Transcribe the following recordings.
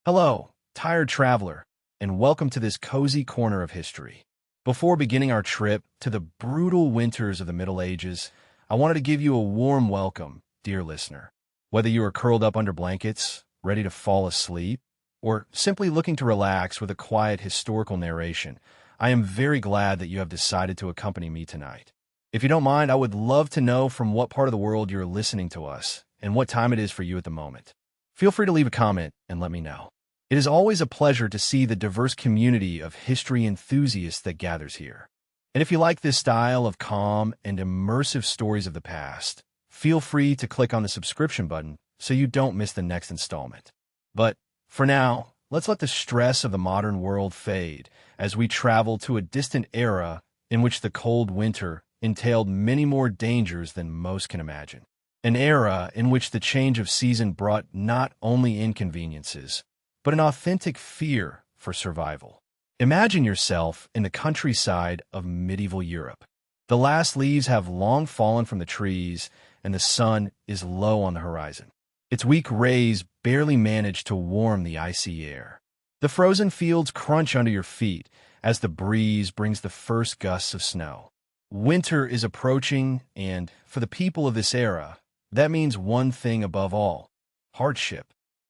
Hello, tired traveler, and welcome to this cozy corner of history. Before beginning our trip to the brutal winters of the Middle Ages, I wanted to give you a warm welcome, dear listener. Whether you are curled up under blankets, ready to fall asleep, or simply looking to relax with a quiet historical narration, I am very glad that you have decided to accompany me tonight. If you don't mind, I would love to know from what part of the world you're listening to us and what time it is for you at the moment. Feel free to leave a comment and let me know. It is always a pleasure to see the diverse community of history enthusiasts that gathers here. And if you like this style of calm and immersive stories of the past, feel free to click on the subscription button so you don't miss the next installment. But for now, let's let the stress of the modern world fade as we travel to a distant era in which the cold winter entailed many more dangers than most can imagine. An era in which the change of season brought not only inconveniences, but an authentic fear for survival. Imagine yourself in the countryside of medieval Europe. The last leaves have long fallen from the trees, and the sun is low on the horizon. Its weak rays barely manage to warm the icy air. The frozen fields crunch under your feet as the breeze brings the first gusts of snow. Winter is approaching, and for the people of this era, that means one thing above all: hardship.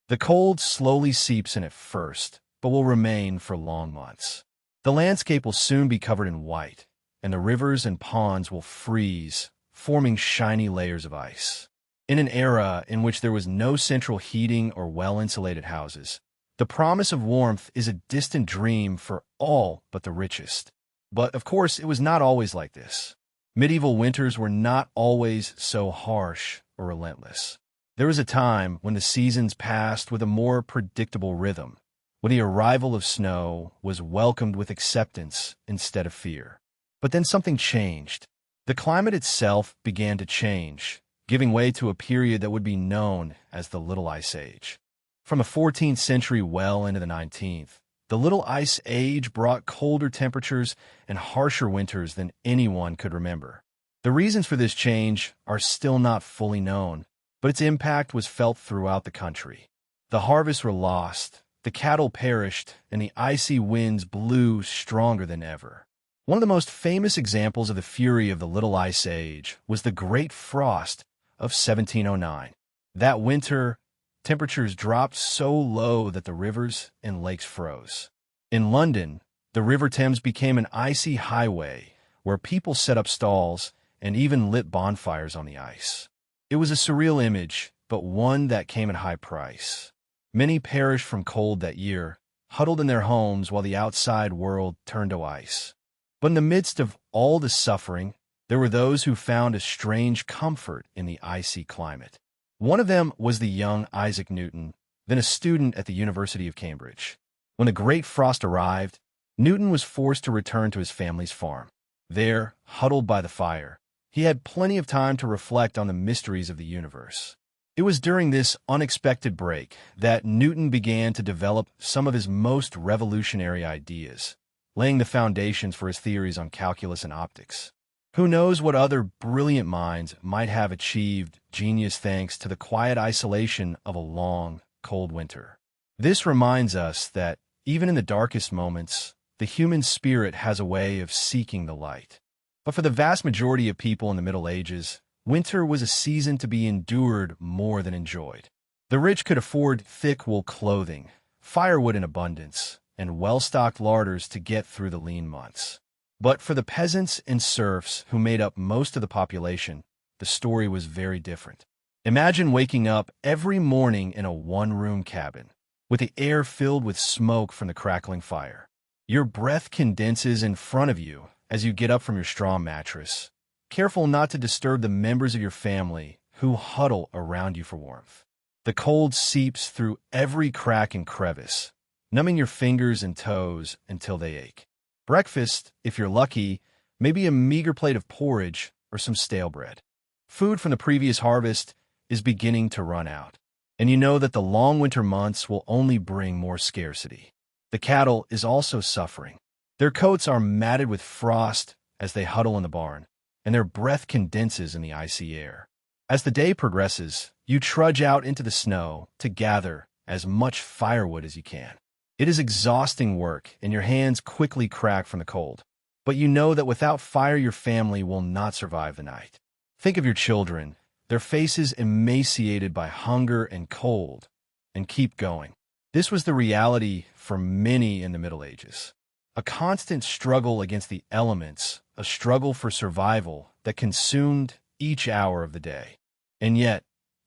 The cold slowly seeps in at first, but will remain for long months. The landscape will soon be covered in white, and the rivers and ponds will freeze, forming shiny layers of ice. In an era in which there was no central heating or well-insulated houses, the promise of warmth is a distant dream for all but the richest. But, of course, it was not always like this. Medieval winters were not always so harsh or relentless. There was a time when the seasons passed with a more predictable rhythm, when the arrival of snow was welcomed with acceptance instead of fear. But then something changed. The climate itself began to change, giving way to a period that would be known as the Little Ice Age. From the 14th century well into the 19th, the Little Ice Age brought colder temperatures and harsher winters than anyone could remember. The reasons for this change are still not fully known, but its impact was felt throughout the country. The harvests were lost, the cattle perished, and the icy winds blew stronger than ever. One of the most famous examples of the fury of the Little Ice Age was the Great Frost of 1709. That winter, temperatures dropped so low that the rivers and lakes froze. In London, the River Thames became an icy highway where people set up stalls and even lit bonfires on the ice. It was a surreal image, but one that came at a high price. Many perished from cold that year, huddled in their homes while the outside world turned to ice. But in the midst of all the suffering, there were those who found a strange comfort in the icy climate. One of them was the young Isaac Newton, then a student at the University of Cambridge. When the Great Frost arrived, Newton was forced to return to his family's farm. There, huddled by the fire, he had plenty of time to reflect on the mysteries of the universe. It was during this unexpected break that Newton began to develop some of his most revolutionary ideas, laying the foundations for his theories on calculus and optics. Who knows what other brilliant minds might have achieved genius thanks to the quiet isolation of a long, cold winter. This reminds us that, even in the darkest moments, the human spirit has a way of seeking the light. But for the vast majority of people in the Middle Ages, winter was a season to be endured more than enjoyed. The rich could afford thick wool clothing, firewood in abundance, and well-stocked larders to get through the lean months. But for the peasants and serfs who made up most of the population, the story was very different. Imagine waking up every morning in a one-room cabin, with the air filled with smoke from the crackling fire. Your breath condenses in front of you as you get up from your straw mattress, careful not to disturb the members of your family who huddle around you for warmth. The cold seeps through every crack and crevice, numbing your fingers and toes until they ache. Breakfast, if you're lucky, may be a meager plate of porridge or some stale bread. Food from the previous harvest is beginning to run out, and you know that the long winter months will only bring more scarcity. The cattle is also suffering. Their coats are matted with frost as they huddle in the barn, and their breath condenses in the icy air. As the day progresses, you trudge out into the snow to gather as much firewood as you can. It is exhausting work, and your hands quickly crack from the cold. But you know that without fire, your family will not survive the night. Think of your children, their faces emaciated by hunger and cold, and keep going. This was the reality for many in the Middle Ages. A constant struggle against the elements, a struggle for survival that consumed each hour of the day. And yet,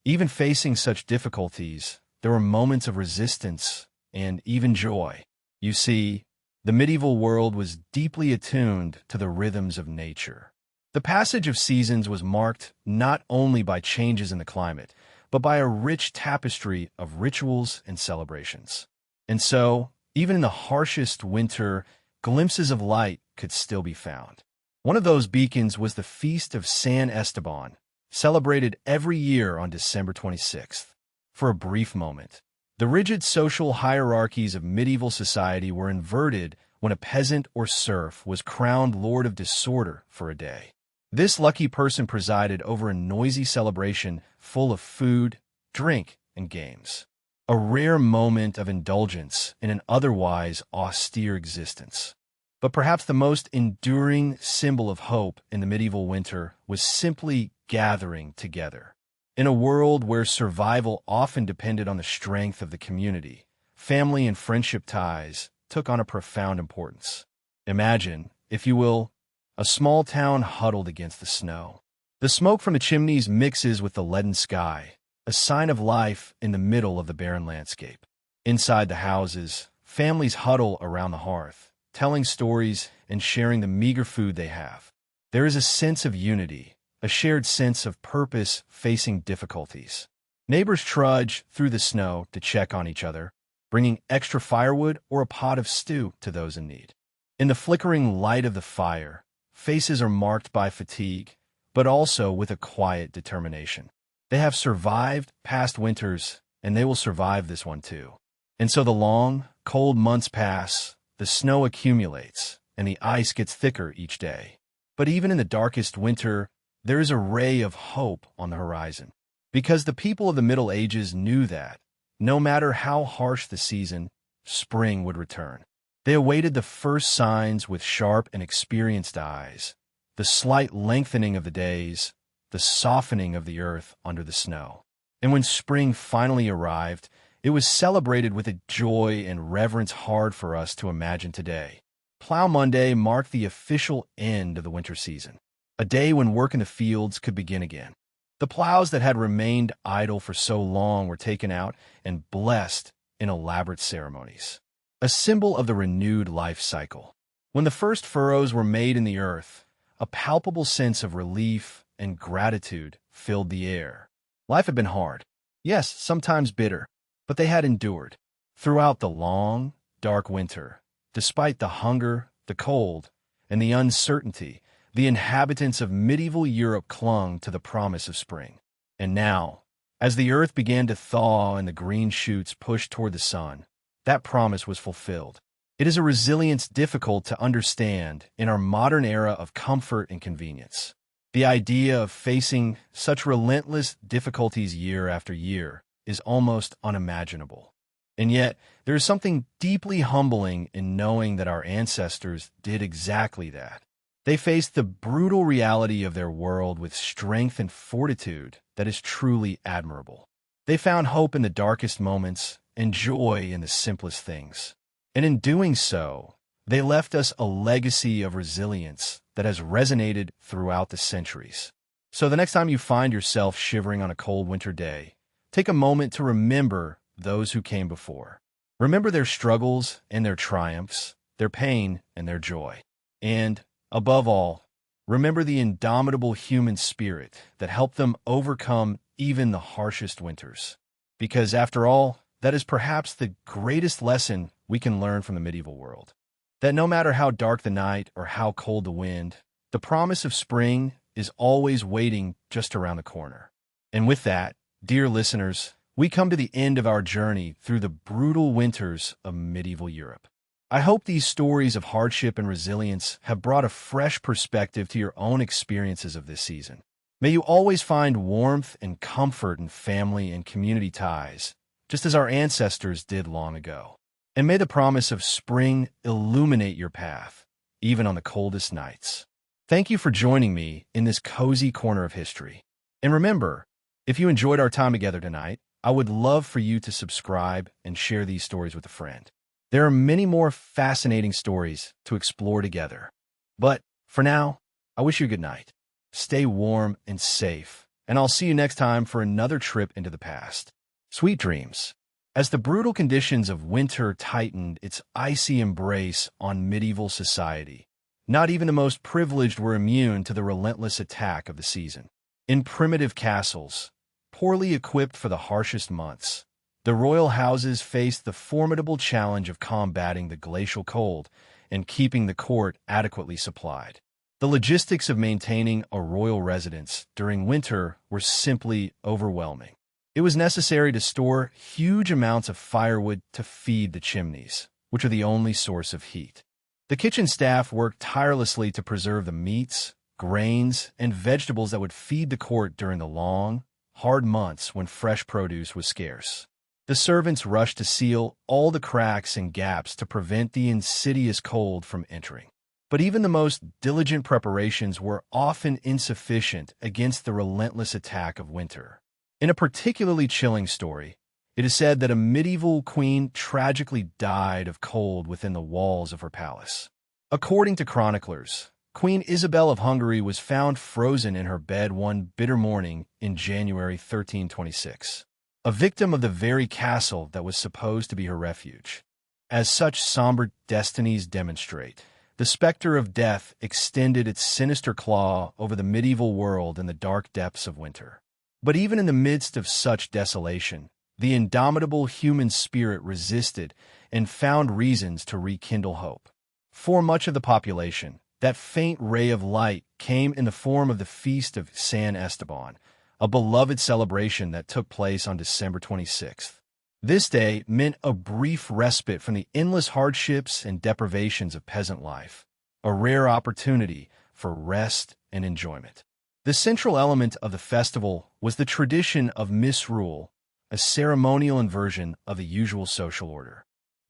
even facing such difficulties, there were moments of resistance and even joy. You see, the medieval world was deeply attuned to the rhythms of nature. The passage of seasons was marked not only by changes in the climate, but by a rich tapestry of rituals and celebrations. And so, even in the harshest winter, glimpses of light could still be found. One of those beacons was the Feast of San Esteban, celebrated every year on December 26th. For a brief moment, the rigid social hierarchies of medieval society were inverted when a peasant or serf was crowned lord of disorder for a day. This lucky person presided over a noisy celebration full of food, drink, and games. A rare moment of indulgence in an otherwise austere existence. But perhaps the most enduring symbol of hope in the medieval winter was simply gathering together. In a world where survival often depended on the strength of the community, family and friendship ties took on a profound importance. Imagine, if you will, a small town huddled against the snow. The smoke from the chimneys mixes with the leaden sky, a sign of life in the middle of the barren landscape. Inside the houses, families huddle around the hearth, telling stories and sharing the meager food they have. There is a sense of unity, a shared sense of purpose facing difficulties. Neighbors trudge through the snow to check on each other, bringing extra firewood or a pot of stew to those in need. In the flickering light of the fire, faces are marked by fatigue, but also with a quiet determination. They have survived past winters, and they will survive this one too. And so the long, cold months pass, the snow accumulates, and the ice gets thicker each day. But even in the darkest winter, there is a ray of hope on the horizon. Because the people of the Middle Ages knew that, no matter how harsh the season, spring would return. They awaited the first signs with sharp and experienced eyes, the slight lengthening of the days, the softening of the earth under the snow. And when spring finally arrived, it was celebrated with a joy and reverence hard for us to imagine today. Plow Monday marked the official end of the winter season, a day when work in the fields could begin again. The plows that had remained idle for so long were taken out and blessed in elaborate ceremonies, a symbol of the renewed life cycle. When the first furrows were made in the earth, a palpable sense of relief and gratitude filled the air. Life had been hard, yes, sometimes bitter, but they had endured. Throughout the long, dark winter, despite the hunger, the cold, and the uncertainty, the inhabitants of medieval Europe clung to the promise of spring. And now, as the earth began to thaw and the green shoots pushed toward the sun, that promise was fulfilled. It is a resilience difficult to understand in our modern era of comfort and convenience. The idea of facing such relentless difficulties year after year is almost unimaginable. And yet, there is something deeply humbling in knowing that our ancestors did exactly that. They faced the brutal reality of their world with strength and fortitude that is truly admirable. They found hope in the darkest moments and joy in the simplest things. And in doing so, they left us a legacy of resilience that has resonated throughout the centuries. So the next time you find yourself shivering on a cold winter day, take a moment to remember those who came before. Remember their struggles and their triumphs, their pain and their joy. And, above all, remember the indomitable human spirit that helped them overcome even the harshest winters. Because, after all, that is perhaps the greatest lesson we can learn from the medieval world. That no matter how dark the night or how cold the wind, the promise of spring is always waiting just around the corner. And with that, dear listeners, we come to the end of our journey through the brutal winters of medieval Europe. I hope these stories of hardship and resilience have brought a fresh perspective to your own experiences of this season. May you always find warmth and comfort in family and community ties, just as our ancestors did long ago. And may the promise of spring illuminate your path, even on the coldest nights. Thank you for joining me in this cozy corner of history. And remember, if you enjoyed our time together tonight, I would love for you to subscribe and share these stories with a friend. There are many more fascinating stories to explore together. But for now, I wish you a good night. Stay warm and safe, and I'll see you next time for another trip into the past. Sweet dreams. As the brutal conditions of winter tightened its icy embrace on medieval society, not even the most privileged were immune to the relentless attack of the season. In primitive castles, poorly equipped for the harshest months, the royal houses faced the formidable challenge of combating the glacial cold and keeping the court adequately supplied. The logistics of maintaining a royal residence during winter were simply overwhelming. It was necessary to store huge amounts of firewood to feed the chimneys, which are the only source of heat. The kitchen staff worked tirelessly to preserve the meats, grains, and vegetables that would feed the court during the long, hard months when fresh produce was scarce. The servants rushed to seal all the cracks and gaps to prevent the insidious cold from entering. But even the most diligent preparations were often insufficient against the relentless attack of winter. In a particularly chilling story, it is said that a medieval queen tragically died of cold within the walls of her palace. According to chroniclers, Queen Isabel of Hungary was found frozen in her bed one bitter morning in January 1326, a victim of the very castle that was supposed to be her refuge. As such somber destinies demonstrate, the specter of death extended its sinister claw over the medieval world in the dark depths of winter. But even in the midst of such desolation, the indomitable human spirit resisted and found reasons to rekindle hope. For much of the population, that faint ray of light came in the form of the Feast of San Esteban, a beloved celebration that took place on December 26th. This day meant a brief respite from the endless hardships and deprivations of peasant life, a rare opportunity for rest and enjoyment. The central element of the festival was the tradition of misrule, a ceremonial inversion of the usual social order.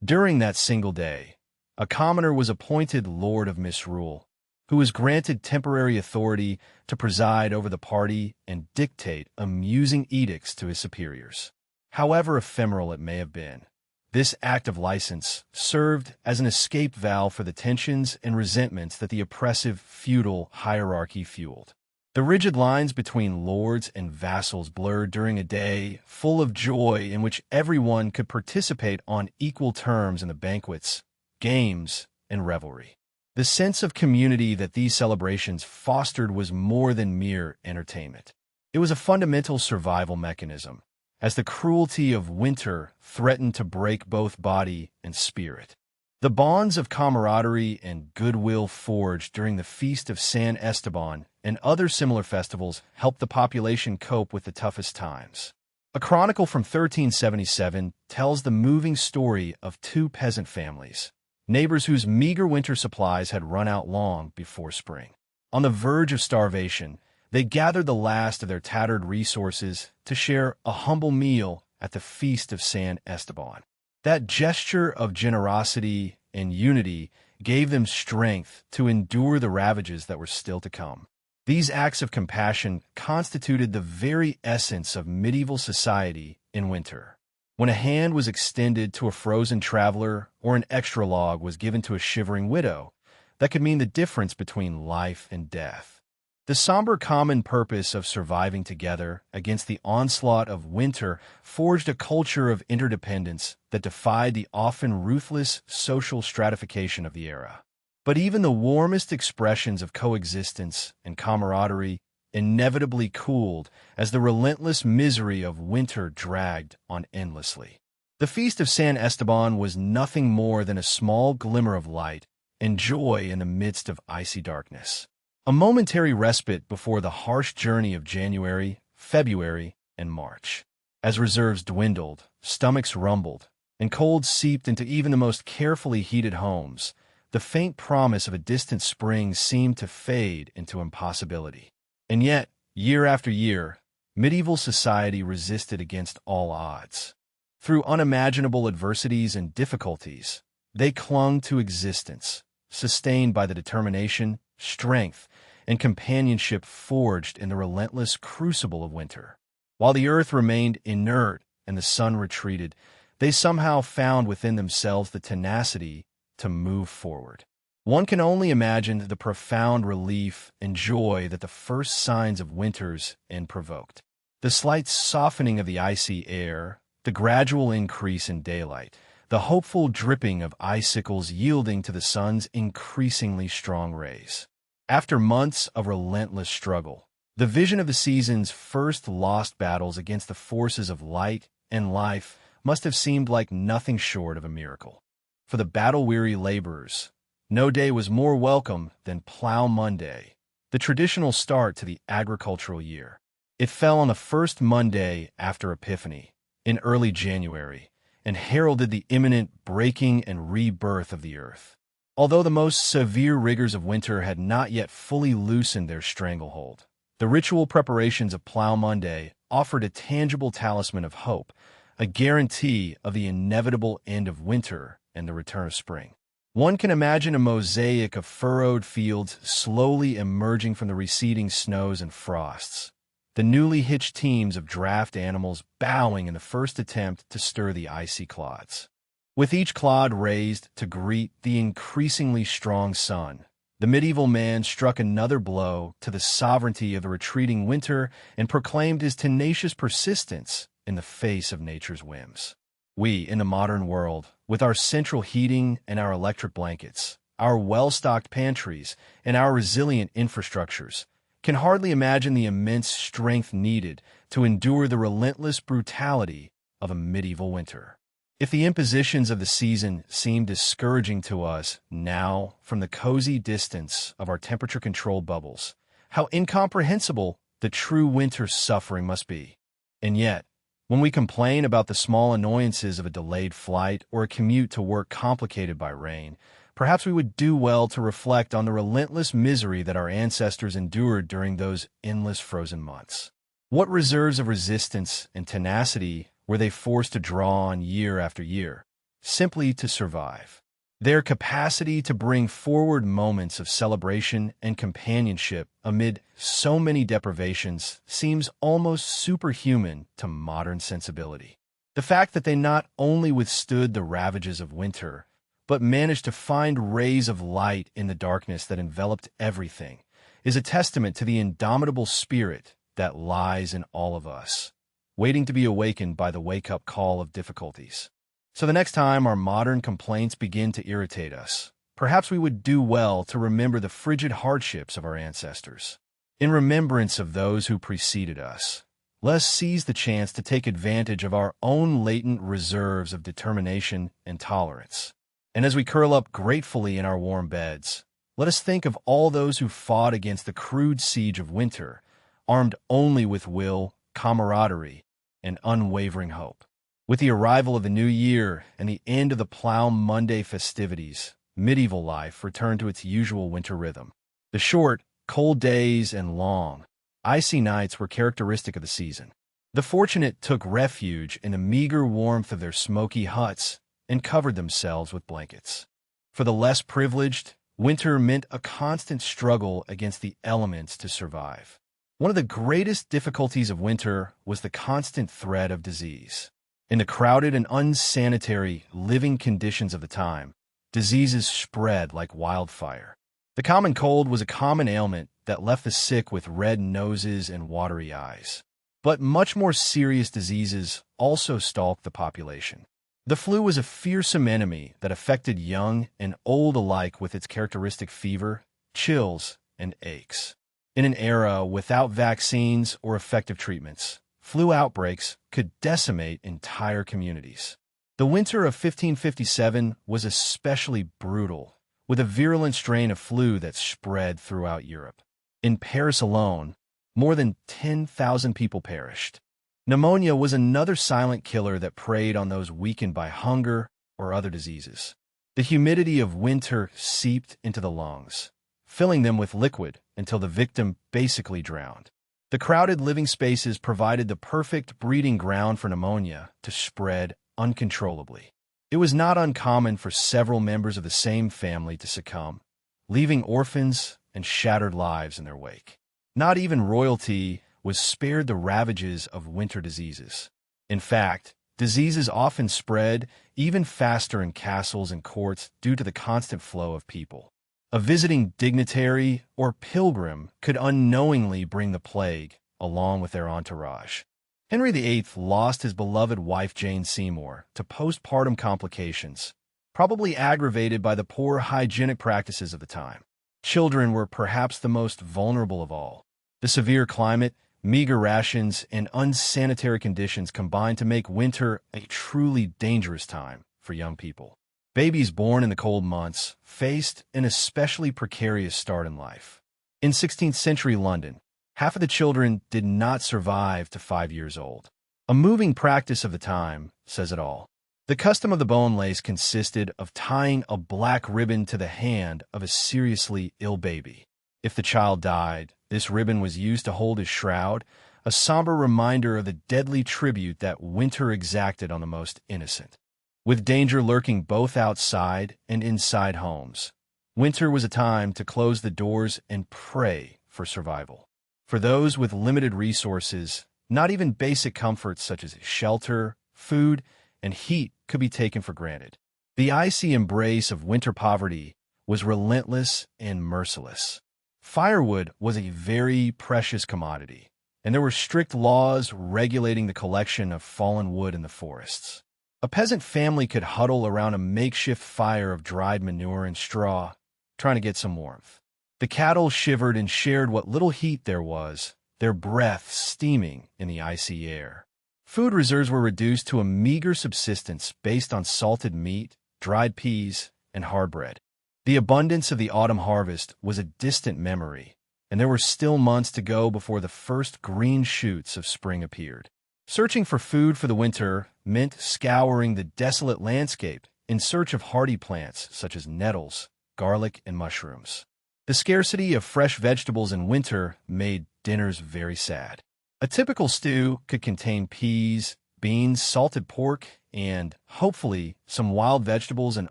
During that single day, a commoner was appointed Lord of Misrule, who was granted temporary authority to preside over the party and dictate amusing edicts to his superiors. However ephemeral it may have been, this act of license served as an escape valve for the tensions and resentments that the oppressive feudal hierarchy fueled. The rigid lines between lords and vassals blurred during a day full of joy in which everyone could participate on equal terms in the banquets, games, and revelry. The sense of community that these celebrations fostered was more than mere entertainment. It was a fundamental survival mechanism, as the cruelty of winter threatened to break both body and spirit. The bonds of camaraderie and goodwill forged during the Feast of San Esteban and other similar festivals helped the population cope with the toughest times. A chronicle from 1377 tells the moving story of two peasant families, neighbors whose meager winter supplies had run out long before spring. On the verge of starvation, they gathered the last of their tattered resources to share a humble meal at the Feast of San Esteban. That gesture of generosity and unity gave them strength to endure the ravages that were still to come. These acts of compassion constituted the very essence of medieval society in winter. When a hand was extended to a frozen traveler or an extra log was given to a shivering widow, that could mean the difference between life and death. The somber common purpose of surviving together against the onslaught of winter forged a culture of interdependence that defied the often ruthless social stratification of the era. But even the warmest expressions of coexistence and camaraderie inevitably cooled as the relentless misery of winter dragged on endlessly. The Feast of San Esteban was nothing more than a small glimmer of light and joy in the midst of icy darkness. A momentary respite before the harsh journey of January, February, and March. As reserves dwindled, stomachs rumbled, and cold seeped into even the most carefully heated homes, the faint promise of a distant spring seemed to fade into impossibility. And yet, year after year, medieval society resisted against all odds. Through unimaginable adversities and difficulties, they clung to existence, sustained by the determination, strength, and companionship forged in the relentless crucible of winter. While the earth remained inert and the sun retreated, they somehow found within themselves the tenacity to move forward. One can only imagine the profound relief and joy that the first signs of winter's end provoked. The slight softening of the icy air, the gradual increase in daylight, the hopeful dripping of icicles yielding to the sun's increasingly strong rays. After months of relentless struggle, the vision of the season's first lost battles against the forces of light and life must have seemed like nothing short of a miracle. For the battle-weary laborers, no day was more welcome than Plough Monday, the traditional start to the agricultural year. It fell on the first Monday after Epiphany, in early January, and heralded the imminent breaking and rebirth of the earth. Although the most severe rigors of winter had not yet fully loosened their stranglehold, the ritual preparations of Plough Monday offered a tangible talisman of hope, a guarantee of the inevitable end of winter and the return of spring. One can imagine a mosaic of furrowed fields slowly emerging from the receding snows and frosts, the newly hitched teams of draft animals bowing in the first attempt to stir the icy clods. With each clod raised to greet the increasingly strong sun, the medieval man struck another blow to the sovereignty of the retreating winter and proclaimed his tenacious persistence in the face of nature's whims. We, in the modern world, with our central heating and our electric blankets, our well-stocked pantries, and our resilient infrastructures, can hardly imagine the immense strength needed to endure the relentless brutality of a medieval winter. If the impositions of the season seem discouraging to us now from the cozy distance of our temperature-controlled bubbles, how incomprehensible the true winter suffering must be. And yet, when we complain about the small annoyances of a delayed flight or a commute to work complicated by rain, perhaps we would do well to reflect on the relentless misery that our ancestors endured during those endless frozen months. What reserves of resistance and tenacity were they forced to draw on year after year, simply to survive? Their capacity to bring forward moments of celebration and companionship amid so many deprivations seems almost superhuman to modern sensibility. The fact that they not only withstood the ravages of winter, but managed to find rays of light in the darkness that enveloped everything, is a testament to the indomitable spirit that lies in all of us, waiting to be awakened by the wake-up call of difficulties. So the next time our modern complaints begin to irritate us, perhaps we would do well to remember the frigid hardships of our ancestors. In remembrance of those who preceded us, let us seize the chance to take advantage of our own latent reserves of determination and tolerance. And as we curl up gratefully in our warm beds, let us think of all those who fought against the crude siege of winter, armed only with will, camaraderie, and unwavering hope. With the arrival of the new year and the end of the Plough Monday festivities, medieval life returned to its usual winter rhythm. The short, cold days and long, icy nights were characteristic of the season. The fortunate took refuge in the meager warmth of their smoky huts and covered themselves with blankets. For the less privileged, winter meant a constant struggle against the elements to survive. One of the greatest difficulties of winter was the constant threat of disease. In the crowded and unsanitary living conditions of the time, diseases spread like wildfire. The common cold was a common ailment that left the sick with red noses and watery eyes. But much more serious diseases also stalked the population. The flu was a fearsome enemy that affected young and old alike with its characteristic fever, chills, and aches. In an era without vaccines or effective treatments, flu outbreaks could decimate entire communities. The winter of 1557 was especially brutal, with a virulent strain of flu that spread throughout Europe. In Paris alone, more than 10,000 people perished. Pneumonia was another silent killer that preyed on those weakened by hunger or other diseases. The humidity of winter seeped into the lungs, filling them with liquid until the victim basically drowned. The crowded living spaces provided the perfect breeding ground for pneumonia to spread uncontrollably. It was not uncommon for several members of the same family to succumb, leaving orphans and shattered lives in their wake. Not even royalty was spared the ravages of winter diseases. In fact, diseases often spread even faster in castles and courts due to the constant flow of people. A visiting dignitary or pilgrim could unknowingly bring the plague along with their entourage. Henry VIII lost his beloved wife Jane Seymour to postpartum complications, probably aggravated by the poor hygienic practices of the time. Children were perhaps the most vulnerable of all. The severe climate, meager rations, and unsanitary conditions combined to make winter a truly dangerous time for young people. Babies born in the cold months faced an especially precarious start in life. In 16th century London, half of the children did not survive to 5 years old. A moving practice of the time says it all. The custom of the bone lace consisted of tying a black ribbon to the hand of a seriously ill baby. If the child died, this ribbon was used to hold his shroud, a somber reminder of the deadly tribute that winter exacted on the most innocent. With danger lurking both outside and inside homes, winter was a time to close the doors and pray for survival. For those with limited resources, not even basic comforts such as shelter, food, and heat could be taken for granted. The icy embrace of winter poverty was relentless and merciless. Firewood was a very precious commodity, and there were strict laws regulating the collection of fallen wood in the forests. A peasant family could huddle around a makeshift fire of dried manure and straw, trying to get some warmth. The cattle shivered and shared what little heat there was, their breath steaming in the icy air. Food reserves were reduced to a meager subsistence based on salted meat, dried peas, and hard bread. The abundance of the autumn harvest was a distant memory, and there were still months to go before the first green shoots of spring appeared. Searching for food for the winter meant scouring the desolate landscape in search of hardy plants such as nettles, garlic, and mushrooms. The scarcity of fresh vegetables in winter made dinners very sad. A typical stew could contain peas, beans, salted pork, and, hopefully, some wild vegetables and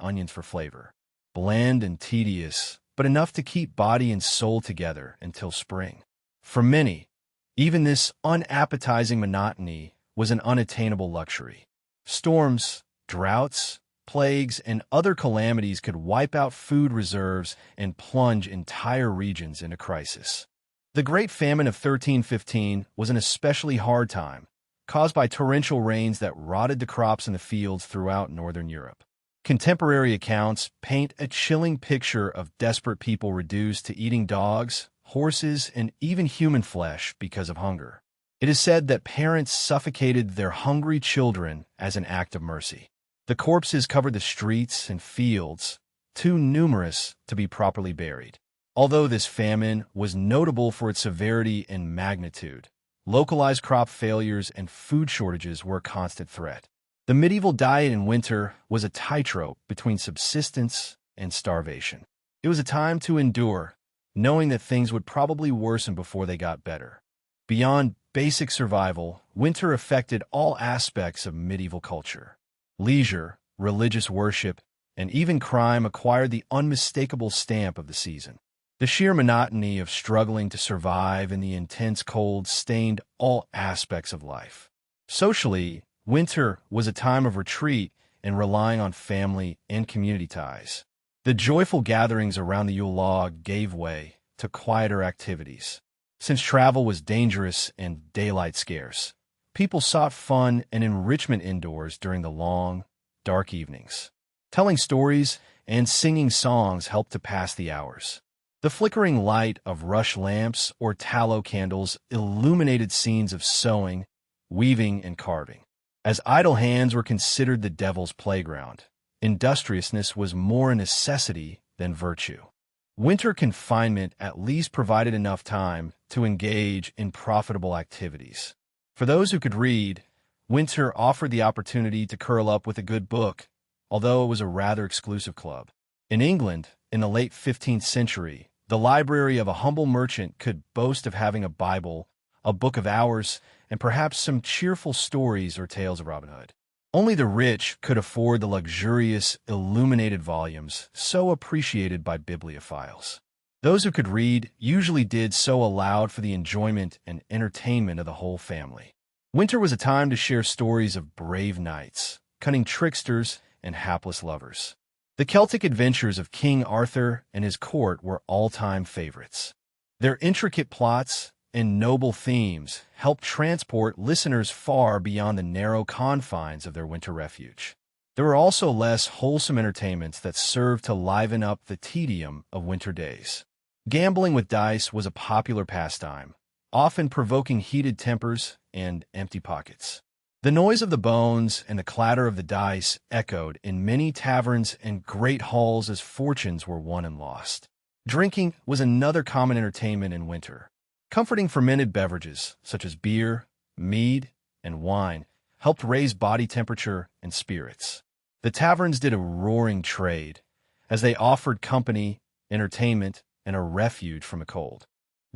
onions for flavor. Bland and tedious, but enough to keep body and soul together until spring. For many, even this unappetizing monotony was an unattainable luxury. Storms, droughts, plagues, and other calamities could wipe out food reserves and plunge entire regions into crisis. The Great Famine of 1315 was an especially hard time, caused by torrential rains that rotted the crops in the fields throughout northern Europe. Contemporary accounts paint a chilling picture of desperate people reduced to eating dogs, horses, and even human flesh because of hunger. It is said that parents suffocated their hungry children as an act of mercy. The corpses covered the streets and fields, too numerous to be properly buried. Although this famine was notable for its severity and magnitude, localized crop failures and food shortages were a constant threat. The medieval diet in winter was a tightrope between subsistence and starvation. It was a time to endure, knowing that things would probably worsen before they got better. Beyond basic survival, winter affected all aspects of medieval culture. Leisure, religious worship, and even crime acquired the unmistakable stamp of the season. The sheer monotony of struggling to survive in the intense cold stained all aspects of life. Socially, winter was a time of retreat and relying on family and community ties. The joyful gatherings around the Yule log gave way to quieter activities. Since travel was dangerous and daylight scarce, people sought fun and enrichment indoors during the long, dark evenings. Telling stories and singing songs helped to pass the hours. The flickering light of rush lamps or tallow candles illuminated scenes of sewing, weaving, and carving. As idle hands were considered the devil's playground, industriousness was more a necessity than virtue. Winter confinement at least provided enough time to engage in profitable activities. For those who could read, winter offered the opportunity to curl up with a good book, although it was a rather exclusive club. In England, in the late 15th century, the library of a humble merchant could boast of having a Bible, a book of hours, and perhaps some cheerful stories or tales of Robin Hood. Only the rich could afford the luxurious, illuminated volumes so appreciated by bibliophiles. Those who could read usually did so aloud for the enjoyment and entertainment of the whole family. Winter was a time to share stories of brave knights, cunning tricksters, and hapless lovers. The Celtic adventures of King Arthur and his court were all-time favorites. Their intricate plots and noble themes helped transport listeners far beyond the narrow confines of their winter refuge. There were also less wholesome entertainments that served to liven up the tedium of winter days. Gambling with dice was a popular pastime, often provoking heated tempers and empty pockets. The noise of the bones and the clatter of the dice echoed in many taverns and great halls as fortunes were won and lost. Drinking was another common entertainment in winter. Comforting fermented beverages, such as beer, mead, and wine, helped raise body temperature and spirits. The taverns did a roaring trade, as they offered company, entertainment, and a refuge from the cold.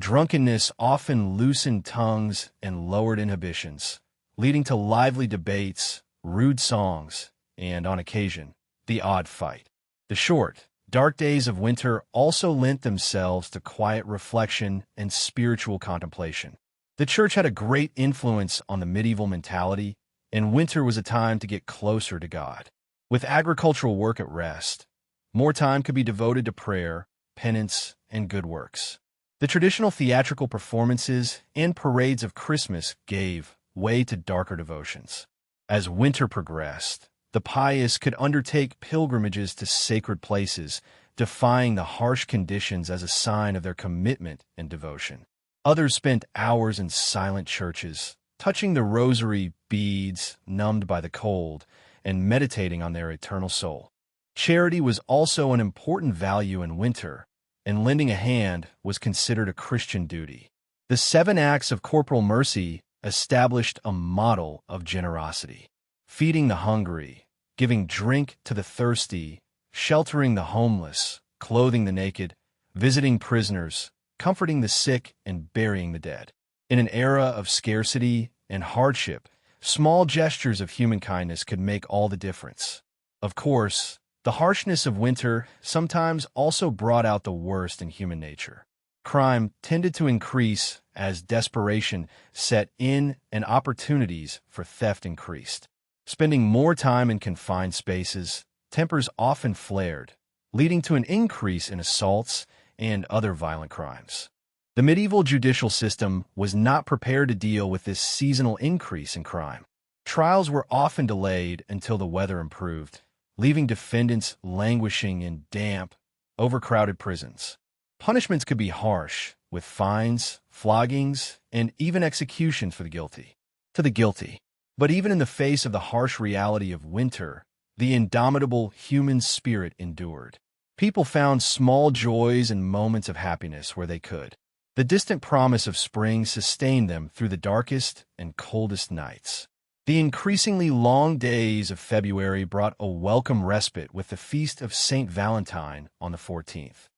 Drunkenness often loosened tongues and lowered inhibitions, leading to lively debates, rude songs, and, on occasion, the odd fight. The short, dark days of winter also lent themselves to quiet reflection and spiritual contemplation. The church had a great influence on the medieval mentality, and winter was a time to get closer to God. With agricultural work at rest, more time could be devoted to prayer, penance, and good works. The traditional theatrical performances and parades of Christmas gave way to darker devotions. As winter progressed, the pious could undertake pilgrimages to sacred places, defying the harsh conditions as a sign of their commitment and devotion. Others spent hours in silent churches, touching the rosary beads numbed by the cold, and meditating on their eternal soul. Charity was also an important value in winter, and lending a hand was considered a Christian duty. The 7 acts of corporal mercy established a model of generosity, feeding the hungry, giving drink to the thirsty, sheltering the homeless, clothing the naked, visiting prisoners, comforting the sick, and burying the dead. In an era of scarcity and hardship, small gestures of human kindness could make all the difference. Of course, the harshness of winter sometimes also brought out the worst in human nature. Crime tended to increase as desperation set in and opportunities for theft increased. Spending more time in confined spaces, tempers often flared, leading to an increase in assaults and other violent crimes. The medieval judicial system was not prepared to deal with this seasonal increase in crime. Trials were often delayed until the weather improved, leaving defendants languishing in damp, overcrowded prisons. Punishments could be harsh, with fines, floggings, and even executions for the guilty. But even in the face of the harsh reality of winter, the indomitable human spirit endured. People found small joys and moments of happiness where they could. The distant promise of spring sustained them through the darkest and coldest nights. The increasingly long days of February brought a welcome respite with the feast of Saint Valentine on the 14th.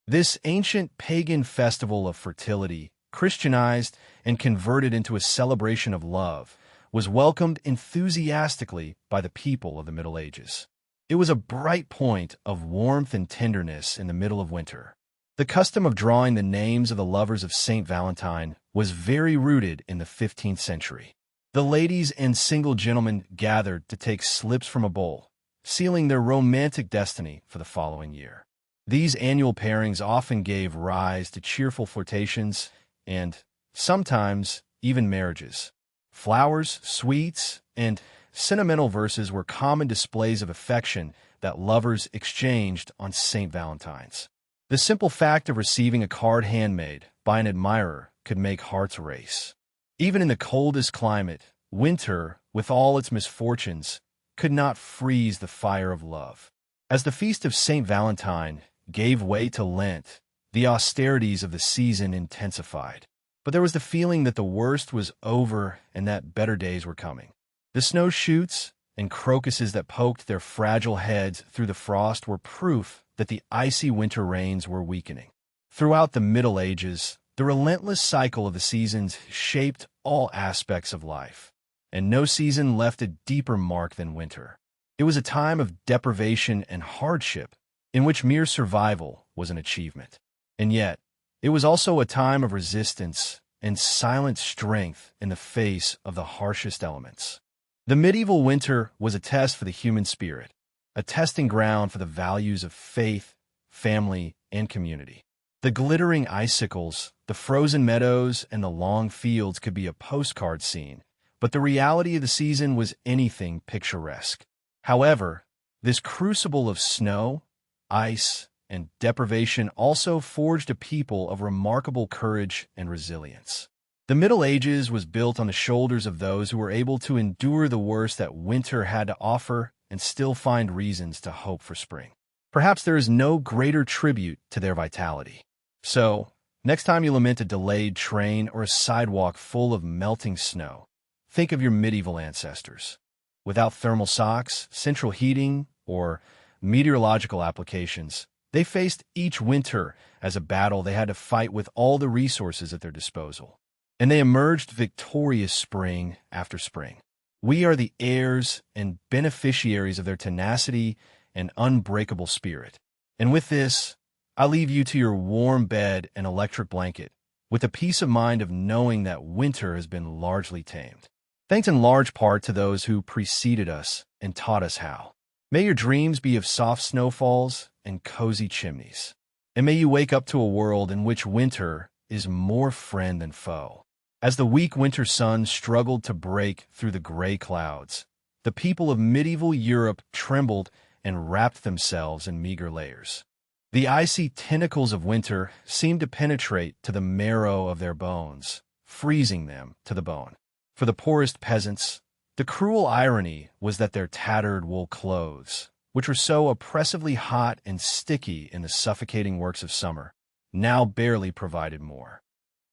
This ancient pagan festival of fertility, Christianized and converted into a celebration of love, was welcomed enthusiastically by the people of the Middle Ages. It was a bright point of warmth and tenderness in the middle of winter. The custom of drawing the names of the lovers of Saint Valentine was very rooted in the 15th century. The ladies and single gentlemen gathered to take slips from a bowl, sealing their romantic destiny for the following year. These annual pairings often gave rise to cheerful flirtations and, sometimes, even marriages. Flowers, sweets, and sentimental verses were common displays of affection that lovers exchanged on St. Valentine's. The simple fact of receiving a card handmade by an admirer could make hearts race. Even in the coldest climate, winter, with all its misfortunes, could not freeze the fire of love. As the feast of St. Valentine gave way to Lent, the austerities of the season intensified. But there was the feeling that the worst was over and that better days were coming. The snowshoots and crocuses that poked their fragile heads through the frost were proof that the icy winter rains were weakening. Throughout the Middle Ages, the relentless cycle of the seasons shaped all aspects of life. and no season left a deeper mark than winter. It was a time of deprivation and hardship, in which mere survival was an achievement. And yet, it was also a time of resistance and silent strength in the face of the harshest elements. The medieval winter was a test for the human spirit, a testing ground for the values of faith, family, and community. The glittering icicles, the frozen meadows, and the long fields could be a postcard scene, but the reality of the season was anything picturesque. However, this crucible of snow, ice, and deprivation also forged a people of remarkable courage and resilience. The Middle Ages was built on the shoulders of those who were able to endure the worst that winter had to offer and still find reasons to hope for spring. Perhaps there is no greater tribute to their vitality. So, next time you lament a delayed train or a sidewalk full of melting snow, think of your medieval ancestors. Without thermal socks, central heating, or meteorological applications, they faced each winter as a battle they had to fight with all the resources at their disposal. And they emerged victorious spring after spring. We are the heirs and beneficiaries of their tenacity and unbreakable spirit. And with this, I leave you to your warm bed and electric blanket, with the peace of mind of knowing that winter has been largely tamed. Thanks in large part to those who preceded us and taught us how. May your dreams be of soft snowfalls and cozy chimneys. And may you wake up to a world in which winter is more friend than foe. As the weak winter sun struggled to break through the gray clouds, the people of medieval Europe trembled and wrapped themselves in meager layers. The icy tentacles of winter seemed to penetrate to the marrow of their bones, freezing them to the bone. For the poorest peasants, the cruel irony was that their tattered wool clothes, which were so oppressively hot and sticky in the suffocating works of summer, now barely provided more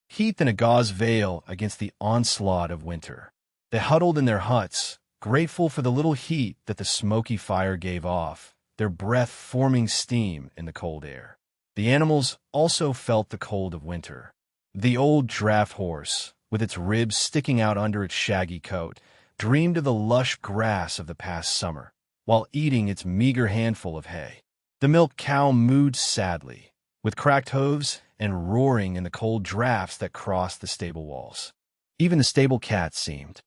heat than a gauze veil against the onslaught of winter. They huddled in their huts, grateful for the little heat that the smoky fire gave off, their breath forming steam in the cold air. The animals also felt the cold of winter. The old draft horse, with its ribs sticking out under its shaggy coat, dreamed of the lush grass of the past summer, while eating its meager handful of hay. The milk cow mooed sadly, with cracked hooves and roaring in the cold drafts that crossed the stable walls. Even the stable cats seemed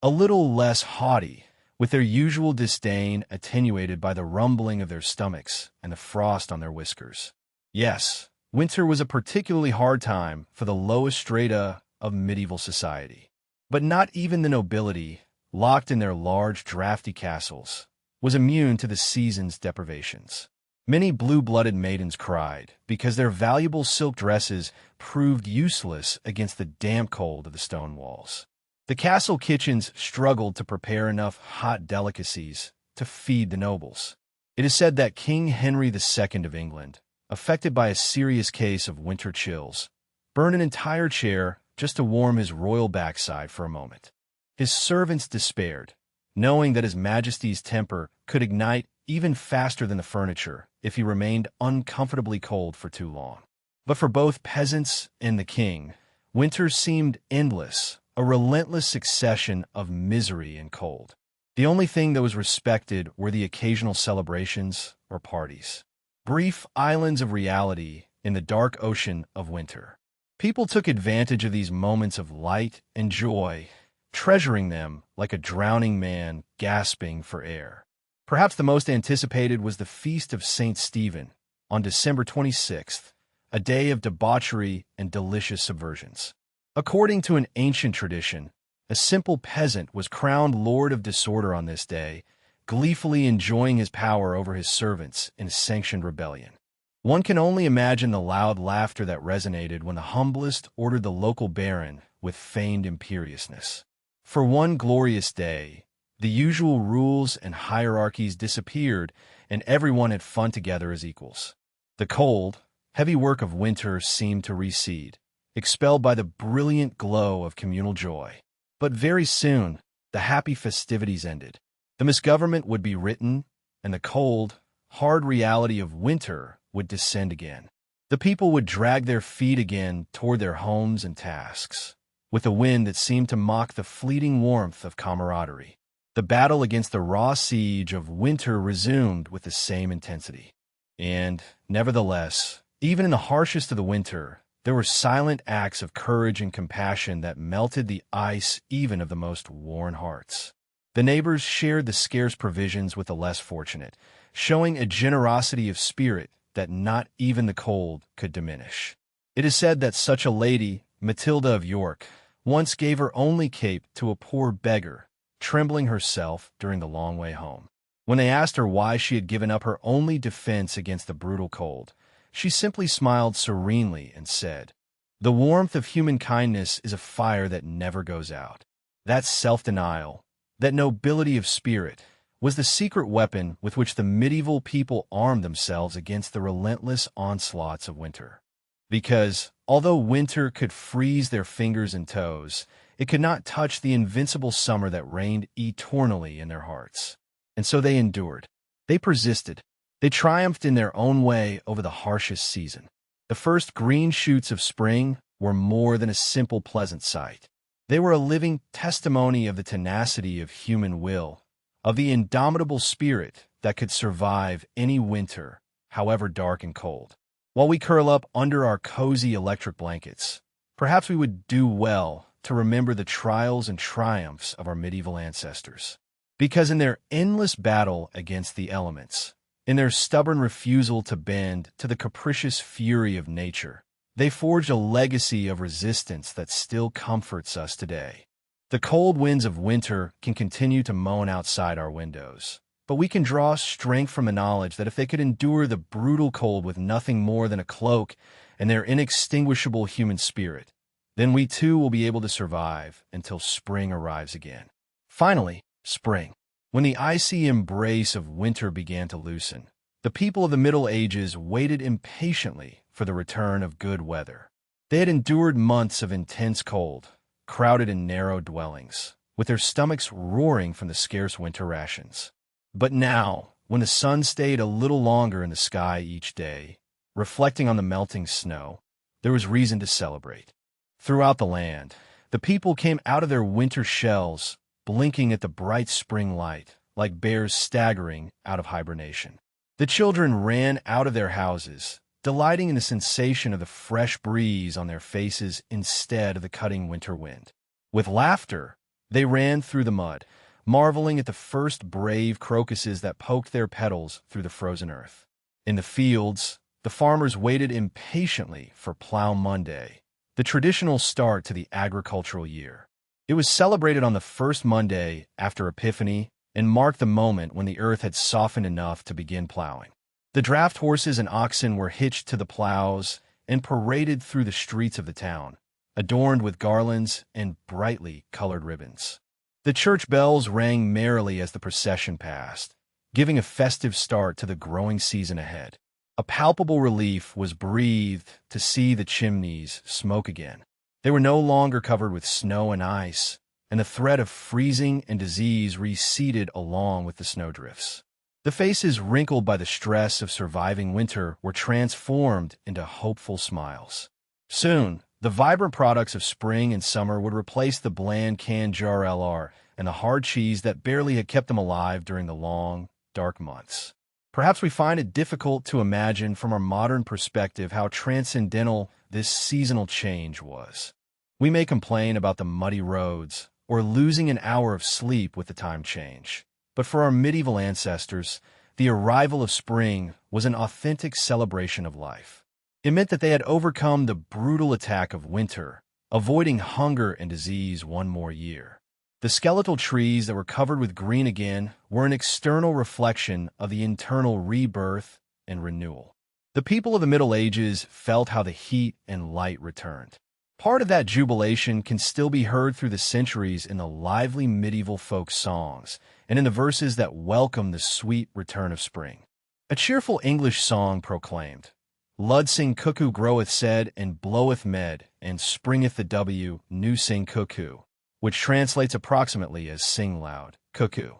a little less haughty, with their usual disdain attenuated by the rumbling of their stomachs and the frost on their whiskers. Yes, winter was a particularly hard time for the lowest strata of medieval society. But not even the nobility, locked in their large drafty castles, was immune to the season's deprivations. Many blue-blooded maidens cried because their valuable silk dresses proved useless against the damp cold of the stone walls. The castle kitchens struggled to prepare enough hot delicacies to feed the nobles. It is said that King Henry II of England, affected by a serious case of winter chills, burned an entire chair just to warm his royal backside for a moment. His servants despaired, knowing that His Majesty's temper could ignite even faster than the furniture if he remained uncomfortably cold for too long. But for both peasants and the king, winter seemed endless, a relentless succession of misery and cold. The only thing that was respected were the occasional celebrations or parties, brief islands of reality in the dark ocean of winter. People took advantage of these moments of light and joy, treasuring them like a drowning man gasping for air. Perhaps the most anticipated was the Feast of St. Stephen on December 26th, a day of debauchery and delicious subversions. According to an ancient tradition, a simple peasant was crowned Lord of Disorder on this day, gleefully enjoying his power over his servants in a sanctioned rebellion. One can only imagine the loud laughter that resonated when the humblest ordered the local baron with feigned imperiousness. For one glorious day, the usual rules and hierarchies disappeared, and everyone had fun together as equals. The cold, heavy work of winter seemed to recede, expelled by the brilliant glow of communal joy. But very soon, the happy festivities ended. The misgovernment would be written, and the cold, hard reality of winter would descend again. The people would drag their feet again toward their homes and tasks, with a wind that seemed to mock the fleeting warmth of camaraderie. The battle against the raw siege of winter resumed with the same intensity. And, nevertheless, even in the harshest of the winter, there were silent acts of courage and compassion that melted the ice even of the most worn hearts. The neighbors shared the scarce provisions with the less fortunate, showing a generosity of spirit that not even the cold could diminish. It is said that such a lady, Matilda of York, once gave her only cape to a poor beggar, trembling herself during the long way home. When they asked her why she had given up her only defense against the brutal cold, she simply smiled serenely and said, "The warmth of human kindness is a fire that never goes out." That self-denial, that nobility of spirit, was the secret weapon with which the medieval people armed themselves against the relentless onslaughts of winter. Because, although winter could freeze their fingers and toes, it could not touch the invincible summer that reigned eternally in their hearts. And so they endured. They persisted. They triumphed in their own way over the harshest season. The first green shoots of spring were more than a simple pleasant sight. They were a living testimony of the tenacity of human will, of the indomitable spirit that could survive any winter, however dark and cold. While we curl up under our cozy electric blankets, perhaps we would do well to remember the trials and triumphs of our medieval ancestors. Because in their endless battle against the elements, in their stubborn refusal to bend to the capricious fury of nature, they forged a legacy of resistance that still comforts us today. The cold winds of winter can continue to moan outside our windows, but we can draw strength from the knowledge that if they could endure the brutal cold with nothing more than a cloak and their inextinguishable human spirit, then we too will be able to survive until spring arrives again. Finally, spring. When the icy embrace of winter began to loosen, the people of the Middle Ages waited impatiently for the return of good weather. They had endured months of intense cold, crowded in narrow dwellings, with their stomachs roaring from the scarce winter rations. But now, when the sun stayed a little longer in the sky each day, reflecting on the melting snow, there was reason to celebrate. Throughout the land, the people came out of their winter shells, blinking at the bright spring light, like bears staggering out of hibernation. The children ran out of their houses, delighting in the sensation of the fresh breeze on their faces instead of the cutting winter wind. With laughter, they ran through the mud, marveling at the first brave crocuses that poked their petals through the frozen earth. In the fields, the farmers waited impatiently for Plough Monday, the traditional start to the agricultural year. It was celebrated on the first Monday after Epiphany and marked the moment when the earth had softened enough to begin plowing. The draft horses and oxen were hitched to the plows and paraded through the streets of the town, adorned with garlands and brightly colored ribbons. The church bells rang merrily as the procession passed, giving a festive start to the growing season ahead. A palpable relief was breathed to see the chimneys smoke again. They were no longer covered with snow and ice, and the threat of freezing and disease receded along with the snowdrifts. The faces wrinkled by the stress of surviving winter were transformed into hopeful smiles. Soon, the vibrant products of spring and summer would replace the bland canned jar LR and the hard cheese that barely had kept them alive during the long, dark months. Perhaps we find it difficult to imagine from our modern perspective how transcendental this seasonal change was. We may complain about the muddy roads or losing an hour of sleep with the time change. But for our medieval ancestors, the arrival of spring was an authentic celebration of life. It meant that they had overcome the brutal attack of winter, avoiding hunger and disease one more year. The skeletal trees that were covered with green again were an external reflection of the internal rebirth and renewal. The people of the Middle Ages felt how the heat and light returned. Part of that jubilation can still be heard through the centuries in the lively medieval folk songs and in the verses that welcome the sweet return of spring. A cheerful English song proclaimed, "Lud sing cuckoo groweth said, and bloweth med, and springeth the W, new sing cuckoo," which translates approximately as sing loud, cuckoo.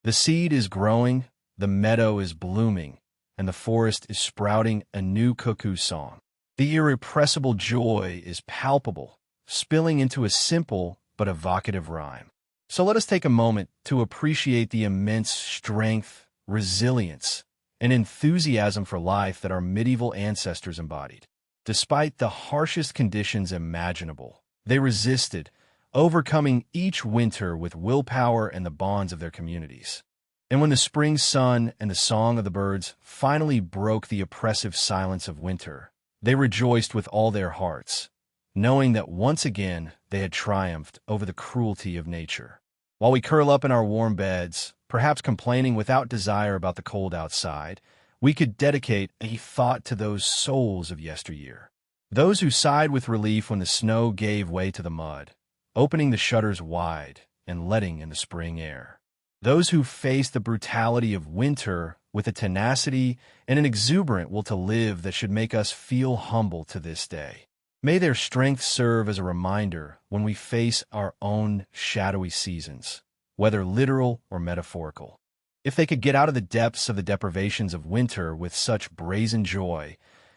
The seed is growing, the meadow is blooming, and the forest is sprouting a new cuckoo song. The irrepressible joy is palpable, spilling into a simple but evocative rhyme. So let us take a moment to appreciate the immense strength, resilience, and enthusiasm for life that our medieval ancestors embodied. Despite the harshest conditions imaginable, they resisted, overcoming each winter with willpower and the bonds of their communities. And when the spring sun and the song of the birds finally broke the oppressive silence of winter, they rejoiced with all their hearts, knowing that once again they had triumphed over the cruelty of nature. While we curl up in our warm beds, perhaps complaining without desire about the cold outside, we could dedicate a thought to those souls of yesteryear. Those who sighed with relief when the snow gave way to the mud, opening the shutters wide and letting in the spring air. Those who faced the brutality of winter with a tenacity and an exuberant will to live that should make us feel humble to this day. May their strength serve as a reminder when we face our own shadowy seasons, whether literal or metaphorical. If they could get out of the depths of the deprivations of winter with such brazen joy,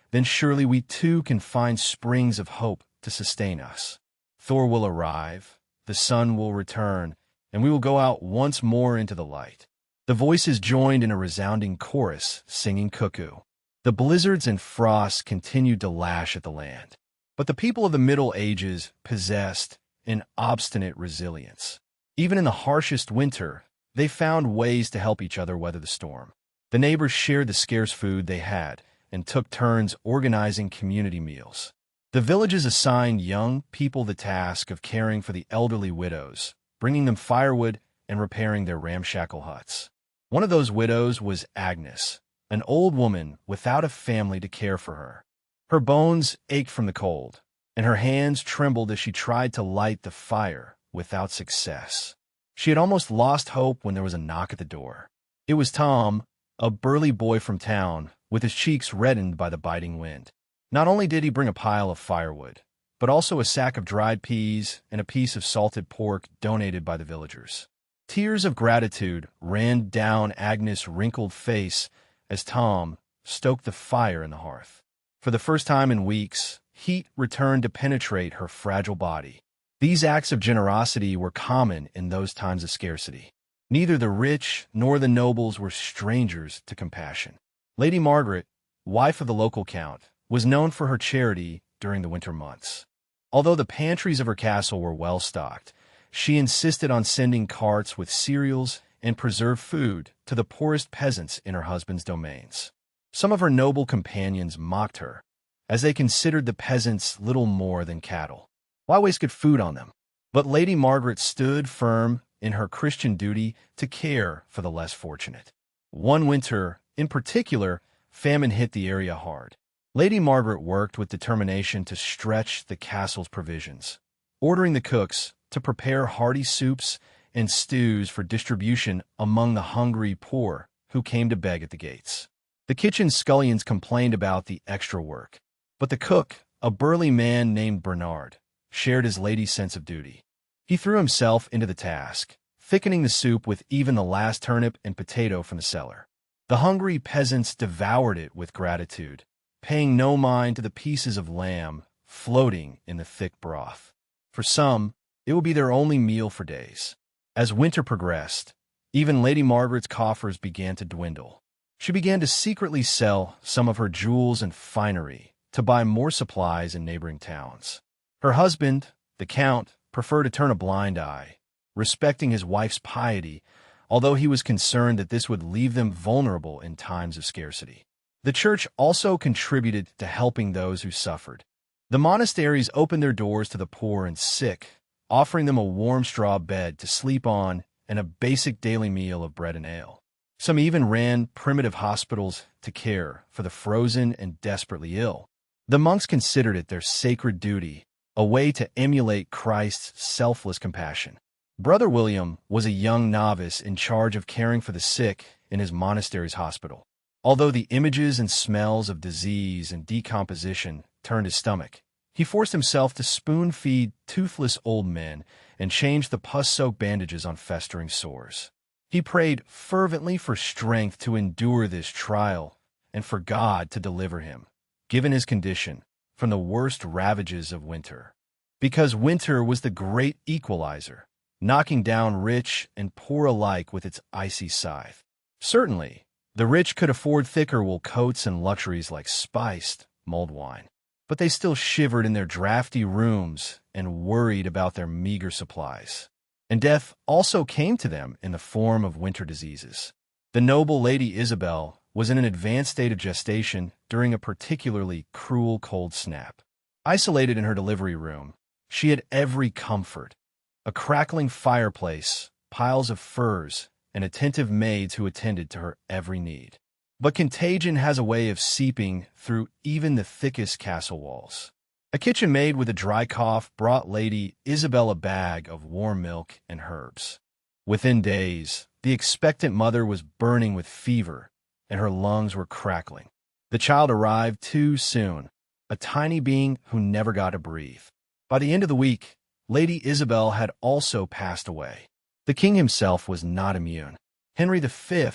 then surely we too can find springs of hope to sustain us. Thor will arrive, the sun will return, and we will go out once more into the light. The voices joined in a resounding chorus, singing cuckoo. The blizzards and frosts continued to lash at the land. But the people of the Middle Ages possessed an obstinate resilience. Even in the harshest winter, they found ways to help each other weather the storm. The neighbors shared the scarce food they had and took turns organizing community meals. The villages assigned young people the task of caring for the elderly widows, bringing them firewood and repairing their ramshackle huts. One of those widows was Agnes, an old woman without a family to care for her. Her bones ached from the cold, and her hands trembled as she tried to light the fire without success. She had almost lost hope when there was a knock at the door. It was Tom, a burly boy from town, with his cheeks reddened by the biting wind. Not only did he bring a pile of firewood, but also a sack of dried peas and a piece of salted pork donated by the villagers. Tears of gratitude ran down Agnes' wrinkled face as Tom stoked the fire in the hearth. For the first time in weeks, heat returned to penetrate her fragile body. These acts of generosity were common in those times of scarcity. Neither the rich nor the nobles were strangers to compassion. Lady Margaret, wife of the local count, was known for her charity during the winter months. Although the pantries of her castle were well stocked, she insisted on sending carts with cereals and preserved food to the poorest peasants in her husband's domains. Some of her noble companions mocked her, as they considered the peasants little more than cattle. Why waste good food on them? But Lady Margaret stood firm in her Christian duty to care for the less fortunate. One winter, in particular, famine hit the area hard. Lady Margaret worked with determination to stretch the castle's provisions, ordering the cooks to prepare hearty soups and stews for distribution among the hungry poor who came to beg at the gates. The kitchen scullions complained about the extra work, but the cook, a burly man named Bernard, shared his lady's sense of duty. He threw himself into the task, thickening the soup with even the last turnip and potato from the cellar. The hungry peasants devoured it with gratitude, paying no mind to the pieces of lamb floating in the thick broth. For some, it would be their only meal for days. As winter progressed, even Lady Margaret's coffers began to dwindle. She began to secretly sell some of her jewels and finery to buy more supplies in neighboring towns. Her husband, the Count, preferred to turn a blind eye, respecting his wife's piety, although he was concerned that this would leave them vulnerable in times of scarcity. The church also contributed to helping those who suffered. The monasteries opened their doors to the poor and sick, offering them a warm straw bed to sleep on and a basic daily meal of bread and ale. Some even ran primitive hospitals to care for the frozen and desperately ill. The monks considered it their sacred duty, a way to emulate Christ's selfless compassion. Brother William was a young novice in charge of caring for the sick in his monastery's hospital. Although the images and smells of disease and decomposition turned his stomach, he forced himself to spoon-feed toothless old men and change the pus-soaked bandages on festering sores. He prayed fervently for strength to endure this trial and for God to deliver him, given his condition, from the worst ravages of winter. because winter was the great equalizer, knocking down rich and poor alike with its icy scythe. Certainly, the rich could afford thicker wool coats and luxuries like spiced mulled wine, but they still shivered in their drafty rooms and worried about their meager supplies. And death also came to them in the form of winter diseases. The noble Lady Isabel was in an advanced state of gestation during a particularly cruel cold snap. Isolated in her delivery room, she had every comfort: a crackling fireplace, piles of furs, and attentive maids who attended to her every need. But contagion has a way of seeping through even the thickest castle walls. A kitchen maid with a dry cough brought Lady Isabel a bag of warm milk and herbs. Within days, the expectant mother was burning with fever, and her lungs were crackling. The child arrived too soon, a tiny being who never got to breathe. By the end of the week, Lady Isabel had also passed away. The king himself was not immune. Henry V,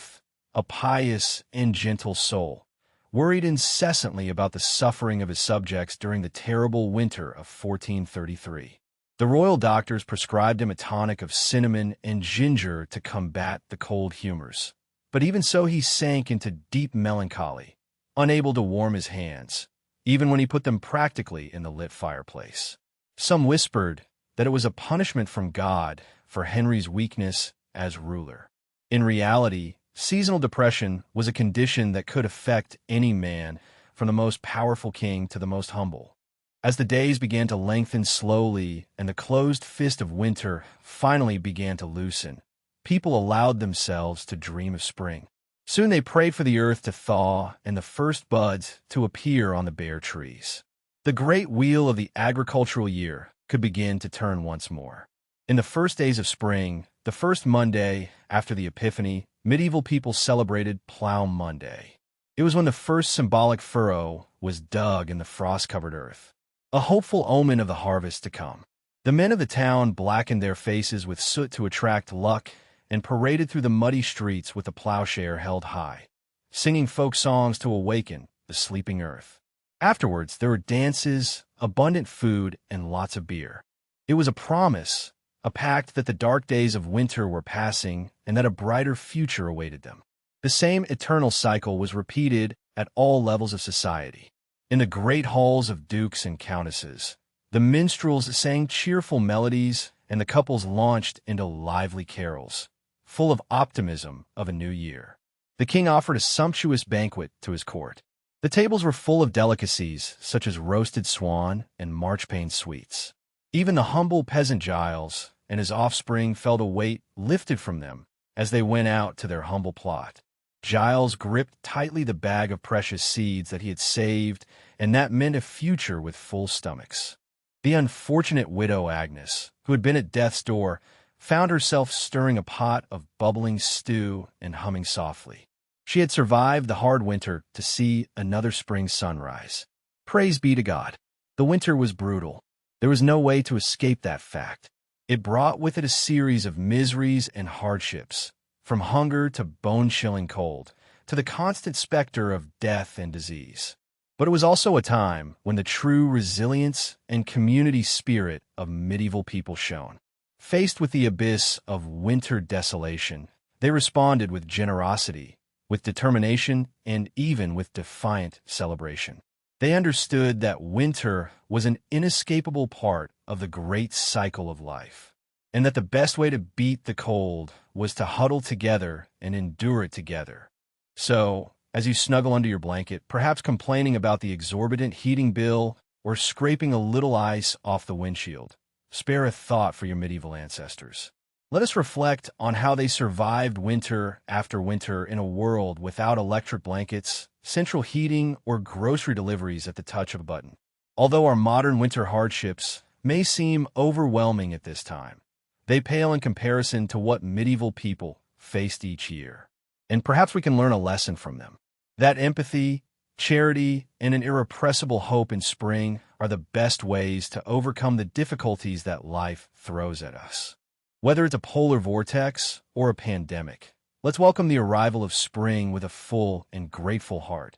a pious and gentle soul, worried incessantly about the suffering of his subjects during the terrible winter of 1433. The royal doctors prescribed him a tonic of cinnamon and ginger to combat the cold humors. But even so, he sank into deep melancholy, unable to warm his hands, even when he put them practically in the lit fireplace. Some whispered that it was a punishment from God for Henry's weakness as ruler. In reality, seasonal depression was a condition that could affect any man, from the most powerful king to the most humble. As the days began to lengthen slowly and the closed fist of winter finally began to loosen, people allowed themselves to dream of spring. Soon they prayed for the earth to thaw and the first buds to appear on the bare trees. The great wheel of the agricultural year could begin to turn once more. In the first days of spring, the first Monday after the Epiphany, medieval people celebrated Plough Monday. It was when the first symbolic furrow was dug in the frost-covered earth, a hopeful omen of the harvest to come. The men of the town blackened their faces with soot to attract luck and paraded through the muddy streets with a plowshare held high, singing folk songs to awaken the sleeping earth. Afterwards, there were dances, abundant food, and lots of beer. It was a promise, a pact that the dark days of winter were passing and that a brighter future awaited them. The same eternal cycle was repeated at all levels of society. In the great halls of dukes and countesses, the minstrels sang cheerful melodies and the couples launched into lively carols, full of optimism of a new year. The king offered a sumptuous banquet to his court. The tables were full of delicacies such as roasted swan and marchpane sweets. Even the humble peasant Giles and his offspring felt a weight lifted from them as they went out to their humble plot. Giles gripped tightly the bag of precious seeds that he had saved, and that meant a future with full stomachs. The unfortunate widow Agnes, who had been at death's door, found herself stirring a pot of bubbling stew and humming softly. She had survived the hard winter to see another spring sunrise. Praise be to God. The winter was brutal. There was no way to escape that fact. It brought with it a series of miseries and hardships, from hunger to bone-chilling cold, to the constant specter of death and disease. But it was also a time when the true resilience and community spirit of medieval people shone. Faced with the abyss of winter desolation, they responded with generosity, with determination, and even with defiant celebration. They understood that winter was an inescapable part of the great cycle of life, and that the best way to beat the cold was to huddle together and endure it together. So, as you snuggle under your blanket, perhaps complaining about the exorbitant heating bill or scraping a little ice off the windshield, spare a thought for your medieval ancestors. Let us reflect on how they survived winter after winter in a world without electric blankets, central heating, or grocery deliveries at the touch of a button. Although our modern winter hardships may seem overwhelming at this time, they pale in comparison to what medieval people faced each year. And perhaps we can learn a lesson from them. That empathy, charity, and an irrepressible hope in spring are the best ways to overcome the difficulties that life throws at us. Whether it's a polar vortex or a pandemic, let's welcome the arrival of spring with a full and grateful heart,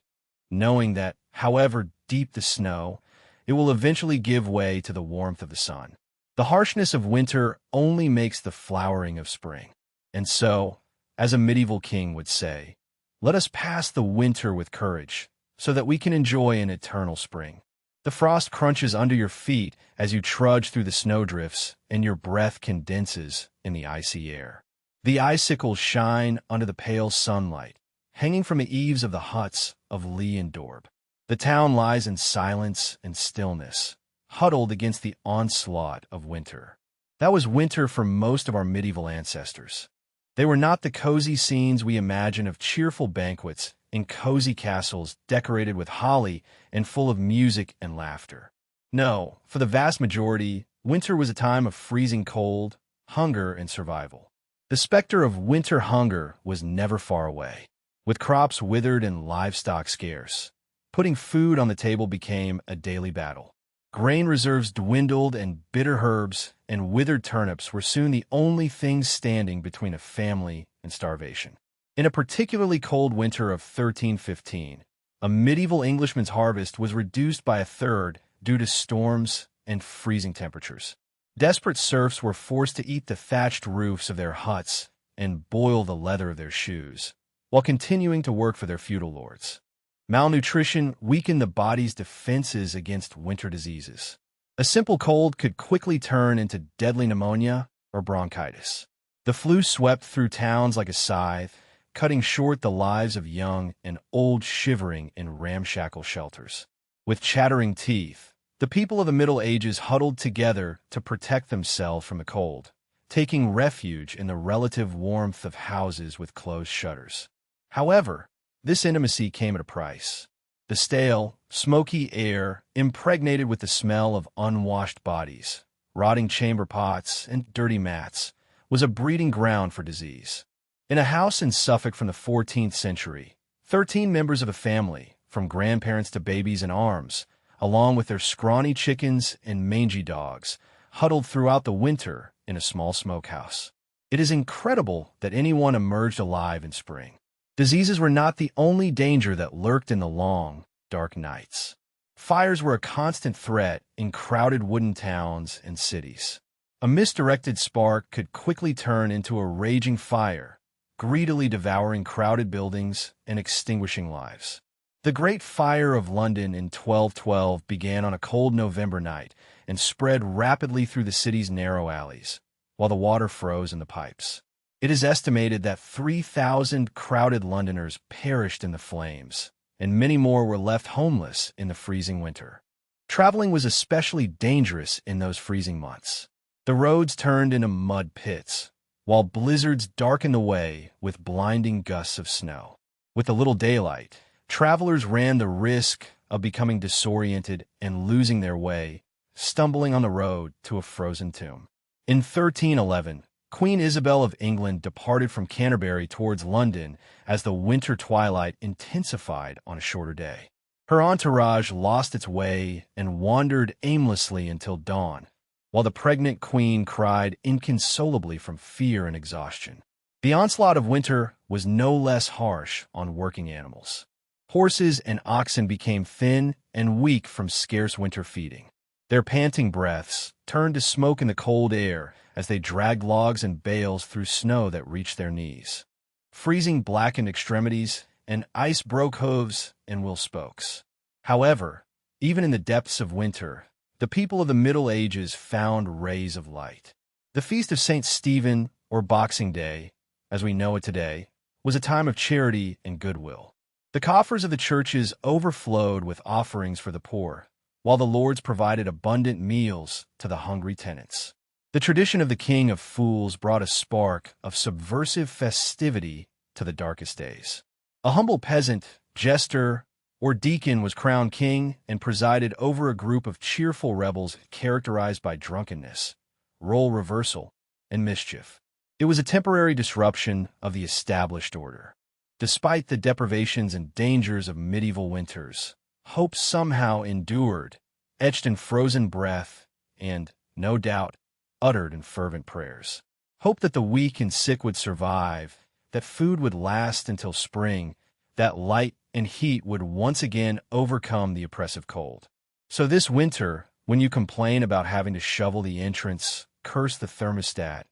knowing that, however deep the snow it will eventually give way to the warmth of the sun. The harshness of winter only makes the flowering of spring. And so, as a medieval king would say, let us pass the winter with courage, so that we can enjoy an eternal spring. The frost crunches under your feet as you trudge through the snowdrifts, and your breath condenses in the icy air. The icicles shine under the pale sunlight, hanging from the eaves of the huts of Lee and Dorb. The town lies in silence and stillness, huddled against the onslaught of winter. That was winter for most of our medieval ancestors. They were not the cozy scenes we imagine of cheerful banquets in cozy castles decorated with holly and full of music and laughter. No, for the vast majority, winter was a time of freezing cold, hunger, and survival. The specter of winter hunger was never far away. With crops withered and livestock scarce, putting food on the table became a daily battle. Grain reserves dwindled, and bitter herbs and withered turnips were soon the only things standing between a family and starvation. In a particularly cold winter of 1315, a medieval Englishman's harvest was reduced by a third due to storms and freezing temperatures. Desperate serfs were forced to eat the thatched roofs of their huts and boil the leather of their shoes, while continuing to work for their feudal lords. Malnutrition weakened the body's defenses against winter diseases. A simple cold could quickly turn into deadly pneumonia or bronchitis. The flu swept through towns like a scythe, cutting short the lives of young and old shivering in ramshackle shelters. With chattering teeth, the people of the Middle Ages huddled together to protect themselves from the cold, taking refuge in the relative warmth of houses with closed shutters. However, this intimacy came at a price. The stale, smoky air, impregnated with the smell of unwashed bodies, rotting chamber pots, and dirty mats, was a breeding ground for disease. In a house in Suffolk from the 14th century, 13 members of a family, from grandparents to babies in arms, along with their scrawny chickens and mangy dogs, huddled throughout the winter in a small smokehouse. It is incredible that anyone emerged alive in spring. Diseases were not the only danger that lurked in the long, dark nights. Fires were a constant threat in crowded wooden towns and cities. A misdirected spark could quickly turn into a raging fire, greedily devouring crowded buildings and extinguishing lives. The Great Fire of London in 1212 began on a cold November night and spread rapidly through the city's narrow alleys, while the water froze in the pipes. It is estimated that 3,000 crowded Londoners perished in the flames, and many more were left homeless in the freezing winter. Traveling was especially dangerous in those freezing months. The roads turned into mud pits, while blizzards darkened the way with blinding gusts of snow. With a little daylight, travelers ran the risk of becoming disoriented and losing their way, stumbling on the road to a frozen tomb. In 1311, Queen Isabel of England departed from Canterbury towards London as the winter twilight intensified on a shorter day. Her entourage lost its way and wandered aimlessly until dawn, while the pregnant queen cried inconsolably from fear and exhaustion. The onslaught of winter was no less harsh on working animals. Horses and oxen became thin and weak from scarce winter feeding. Their panting breaths turned to smoke in the cold air as they dragged logs and bales through snow that reached their knees. Freezing blackened extremities, and ice broke hooves and wheel spokes. However, even in the depths of winter, the people of the Middle Ages found rays of light. The Feast of St. Stephen, or Boxing Day, as we know it today, was a time of charity and goodwill. The coffers of the churches overflowed with offerings for the poor, while the lords provided abundant meals to the hungry tenants. The tradition of the King of Fools brought a spark of subversive festivity to the darkest days. A humble peasant, jester, or deacon was crowned king and presided over a group of cheerful rebels characterized by drunkenness, role reversal, and mischief. It was a temporary disruption of the established order. Despite the deprivations and dangers of medieval winters, hope somehow endured, etched in frozen breath and, no doubt, uttered in fervent prayers. Hope that the weak and sick would survive, that food would last until spring, that light and heat would once again overcome the oppressive cold. So this winter, when you complain about having to shovel the entrance, curse the thermostat,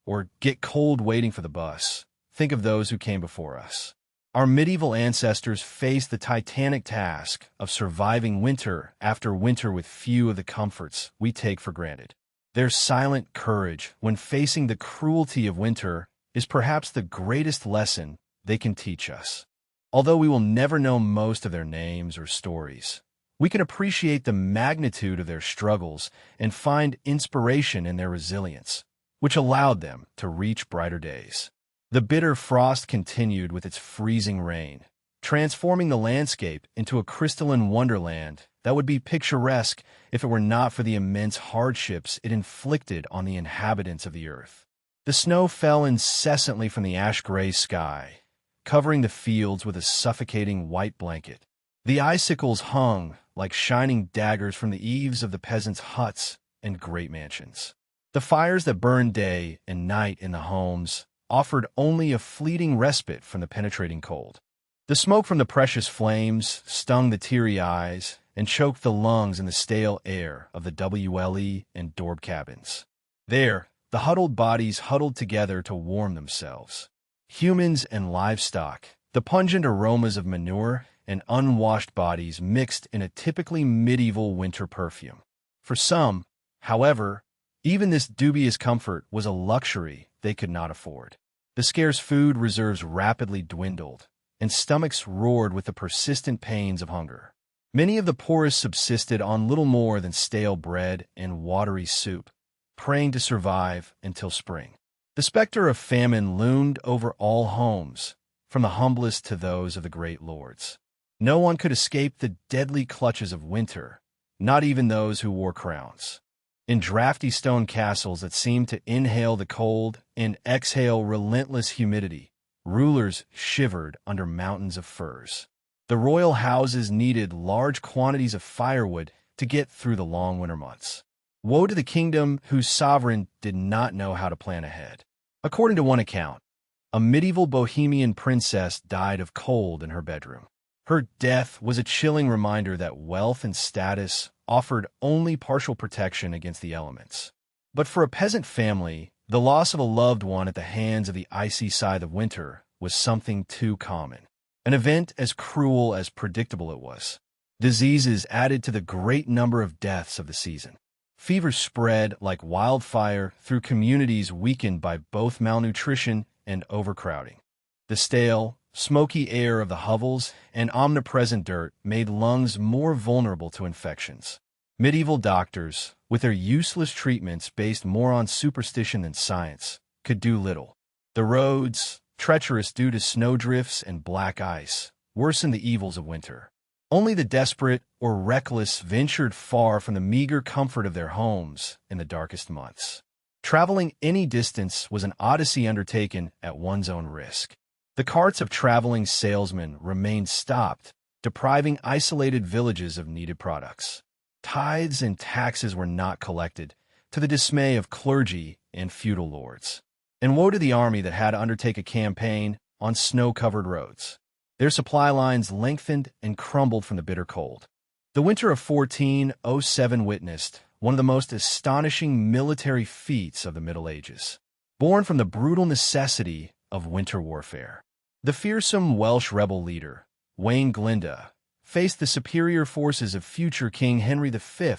or get cold waiting for the bus, think of those who came before us. Our medieval ancestors faced the titanic task of surviving winter after winter with few of the comforts we take for granted. Their silent courage when facing the cruelty of winter is perhaps the greatest lesson they can teach us. Although we will never know most of their names or stories, we can appreciate the magnitude of their struggles and find inspiration in their resilience, which allowed them to reach brighter days. The bitter frost continued with its freezing rain, transforming the landscape into a crystalline wonderland that would be picturesque if it were not for the immense hardships it inflicted on the inhabitants of the earth. The snow fell incessantly from the ash-gray sky, covering the fields with a suffocating white blanket. The icicles hung like shining daggers from the eaves of the peasants' huts and great mansions. The fires that burned day and night in the homes offered only a fleeting respite from the penetrating cold. The smoke from the precious flames stung the teary eyes and choked the lungs in the stale air of the WLE and Dorb cabins. There, the huddled bodies huddled together to warm themselves. Humans and livestock, the pungent aromas of manure and unwashed bodies mixed in a typically medieval winter perfume. For some, however, even this dubious comfort was a luxury they could not afford. The scarce food reserves rapidly dwindled, and stomachs roared with the persistent pains of hunger. Many of the poorest subsisted on little more than stale bread and watery soup, praying to survive until spring. The specter of famine loomed over all homes, from the humblest to those of the great lords. No one could escape the deadly clutches of winter, not even those who wore crowns. In drafty stone castles that seemed to inhale the cold and exhale relentless humidity, rulers shivered under mountains of furs. The royal houses needed large quantities of firewood to get through the long winter months. Woe to the kingdom whose sovereign did not know how to plan ahead. According to one account, a medieval Bohemian princess died of cold in her bedroom. Her death was a chilling reminder that wealth and status offered only partial protection against the elements. But for a peasant family, the loss of a loved one at the hands of the icy scythe of winter was something too common. An event as cruel as predictable it was. Diseases added to the great number of deaths of the season. Fever spread like wildfire through communities weakened by both malnutrition and overcrowding. The stale, smoky air of the hovels and omnipresent dirt made lungs more vulnerable to infections. Medieval doctors, with their useless treatments based more on superstition than science, could do little. The roads, treacherous due to snowdrifts and black ice, worsened the evils of winter. Only the desperate or reckless ventured far from the meager comfort of their homes in the darkest months. Traveling any distance was an odyssey undertaken at one's own risk. The carts of traveling salesmen remained stopped, depriving isolated villages of needed products. Tithes and taxes were not collected, to the dismay of clergy and feudal lords. And woe to the army that had to undertake a campaign on snow-covered roads. Their supply lines lengthened and crumbled from the bitter cold. The winter of 1407 witnessed one of the most astonishing military feats of the Middle Ages, born from the brutal necessity of winter warfare. The fearsome Welsh rebel leader, Wayne Glinda, faced the superior forces of future King Henry V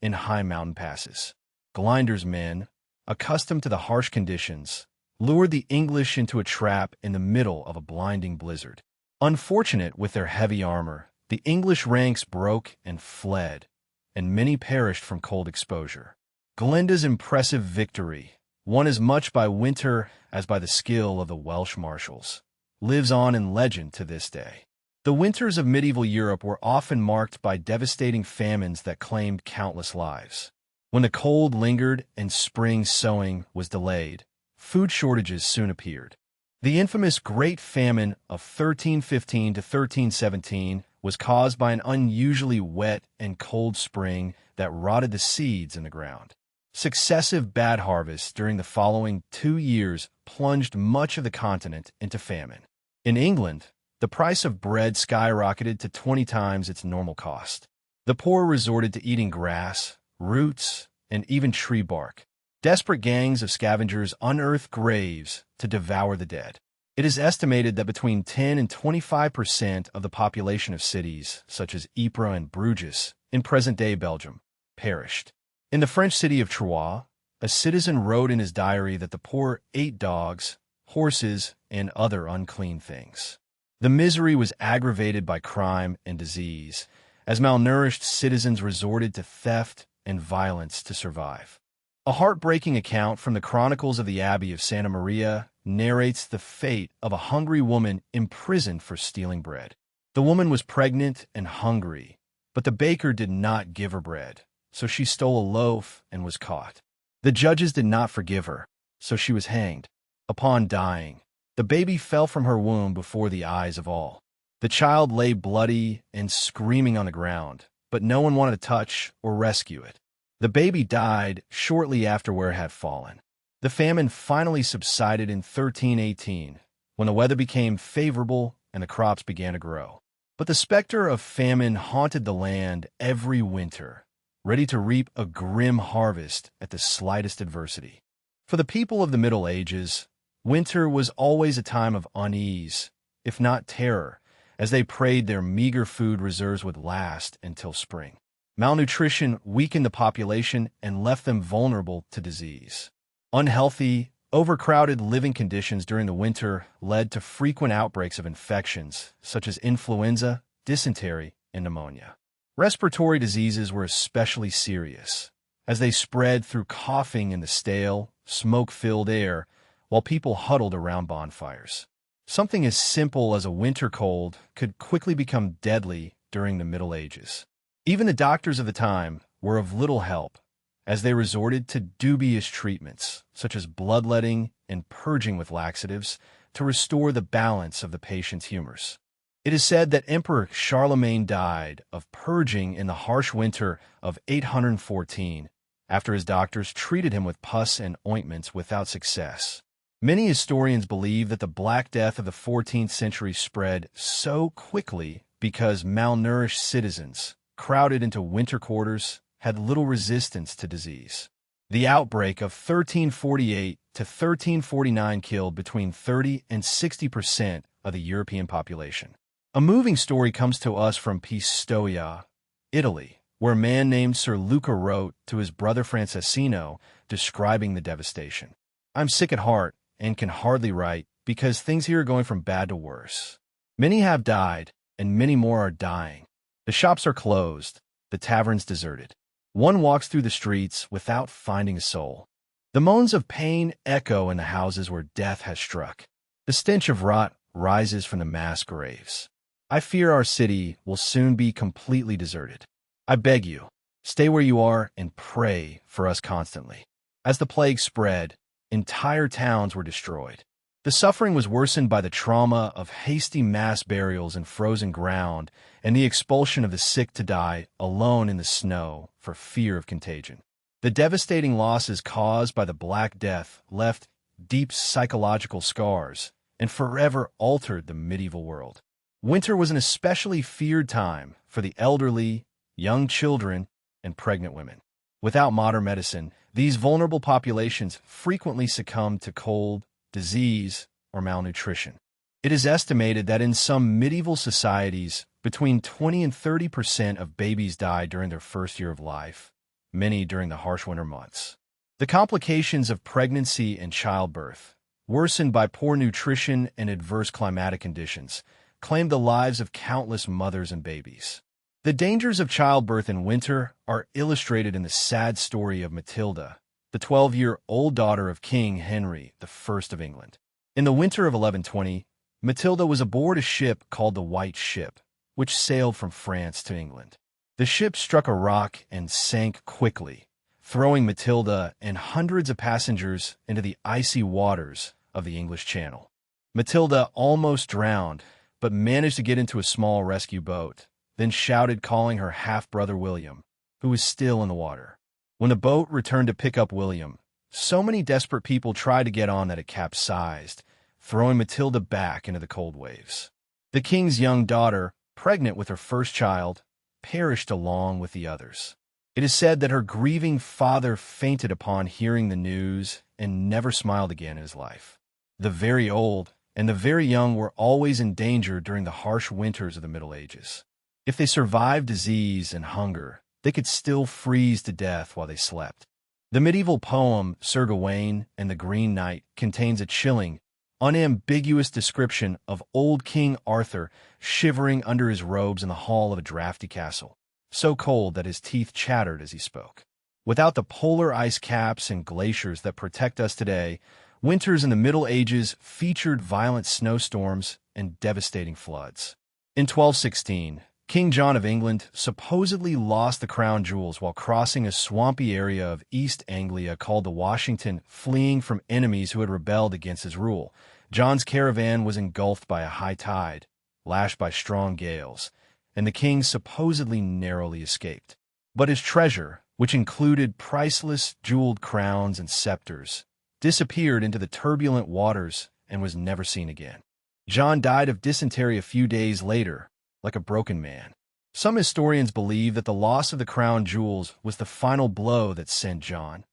in high mountain passes. Glinda's men, accustomed to the harsh conditions, lured the English into a trap in the middle of a blinding blizzard. Unfortunate with their heavy armor, the English ranks broke and fled, and many perished from cold exposure. Glinda's impressive victory, won as much by winter as by the skill of the Welsh marshals, lives on in legend to this day. The winters of medieval Europe were often marked by devastating famines that claimed countless lives. When the cold lingered and spring sowing was delayed, food shortages soon appeared. The infamous Great Famine of 1315 to 1317 was caused by an unusually wet and cold spring that rotted the seeds in the ground. Successive bad harvests during the following 2 years plunged much of the continent into famine. In England, the price of bread skyrocketed to 20 times its normal cost. The poor resorted to eating grass, roots, and even tree bark. Desperate gangs of scavengers unearthed graves to devour the dead. It is estimated that between 10 and 25% of the population of cities, such as Ypres and Bruges, in present-day Belgium, perished. In the French city of Troyes, a citizen wrote in his diary that the poor ate dogs, horses, and other unclean things. The misery was aggravated by crime and disease, as malnourished citizens resorted to theft and violence to survive. A heartbreaking account from the Chronicles of the Abbey of Santa Maria narrates the fate of a hungry woman imprisoned for stealing bread. The woman was pregnant and hungry, but the baker did not give her bread, so she stole a loaf and was caught. The judges did not forgive her, so she was hanged. Upon dying, the baby fell from her womb before the eyes of all. The child lay bloody and screaming on the ground, but no one wanted to touch or rescue it. The baby died shortly after where it had fallen. The famine finally subsided in 1318, when the weather became favorable and the crops began to grow. But the specter of famine haunted the land every winter, ready to reap a grim harvest at the slightest adversity. For the people of the Middle Ages, winter was always a time of unease, if not terror, as they prayed their meager food reserves would last until spring. Malnutrition weakened the population and left them vulnerable to disease. Unhealthy, overcrowded living conditions during the winter led to frequent outbreaks of infections, such as influenza, dysentery, and pneumonia. Respiratory diseases were especially serious, as they spread through coughing in the stale, smoke-filled air while people huddled around bonfires. Something as simple as a winter cold could quickly become deadly during the Middle Ages. Even the doctors of the time were of little help, as they resorted to dubious treatments, such as bloodletting and purging with laxatives, to restore the balance of the patient's humors. It is said that Emperor Charlemagne died of purging in the harsh winter of 814, after his doctors treated him with pus and ointments without success. Many historians believe that the Black Death of the 14th century spread so quickly because malnourished citizens, crowded into winter quarters, had little resistance to disease. The outbreak of 1348 to 1349 killed between 30 and 60% of the European population. A moving story comes to us from Pistoia, Italy, where a man named Sir Luca wrote to his brother Francescino describing the devastation. "I'm sick at heart and can hardly write because things here are going from bad to worse. Many have died, and many more are dying. The shops are closed, the taverns deserted. One walks through the streets without finding a soul. The moans of pain echo in the houses where death has struck. The stench of rot rises from the mass graves. I fear our city will soon be completely deserted. I beg you, stay where you are and pray for us constantly." As the plague spread, entire towns were destroyed. The suffering was worsened by the trauma of hasty mass burials in frozen ground and the expulsion of the sick to die alone in the snow for fear of contagion. The devastating losses caused by the Black Death left deep psychological scars and forever altered the medieval world. Winter was an especially feared time for the elderly, young children, and pregnant women. Without modern medicine, these vulnerable populations frequently succumbed to cold, disease, or malnutrition. It is estimated that in some medieval societies, between 20 and 30% of babies died during their first year of life, many during the harsh winter months. The complications of pregnancy and childbirth, worsened by poor nutrition and adverse climatic conditions, claimed the lives of countless mothers and babies. The dangers of childbirth in winter are illustrated in the sad story of Matilda, the 12-year-old daughter of King Henry I of England. In the winter of 1120, Matilda was aboard a ship called the White Ship, which sailed from France to England. The ship struck a rock and sank quickly, throwing Matilda and hundreds of passengers into the icy waters of the English Channel. Matilda almost drowned, but managed to get into a small rescue boat, then shouted, calling her half-brother William, who was still in the water. When the boat returned to pick up William, so many desperate people tried to get on that it capsized, throwing Matilda back into the cold waves. The king's young daughter, pregnant with her first child, perished along with the others. It is said that her grieving father fainted upon hearing the news and never smiled again in his life. The very old and the very young were always in danger during the harsh winters of the Middle Ages. If they survived disease and hunger, they could still freeze to death while they slept. The medieval poem Sir Gawain and the Green Knight contains a chilling, unambiguous description of old King Arthur shivering under his robes in the hall of a drafty castle, so cold that his teeth chattered as he spoke. Without the polar ice caps and glaciers that protect us today, winters in the Middle Ages featured violent snowstorms and devastating floods. In 1216, King John of England supposedly lost the crown jewels while crossing a swampy area of East Anglia called the Washington, fleeing from enemies who had rebelled against his rule. John's caravan was engulfed by a high tide, lashed by strong gales, and the king supposedly narrowly escaped. But his treasure, which included priceless jeweled crowns and scepters, disappeared into the turbulent waters and was never seen again. John died of dysentery a few days later, like a broken man. Some historians believe that the loss of the crown jewels was the final blow that sent John,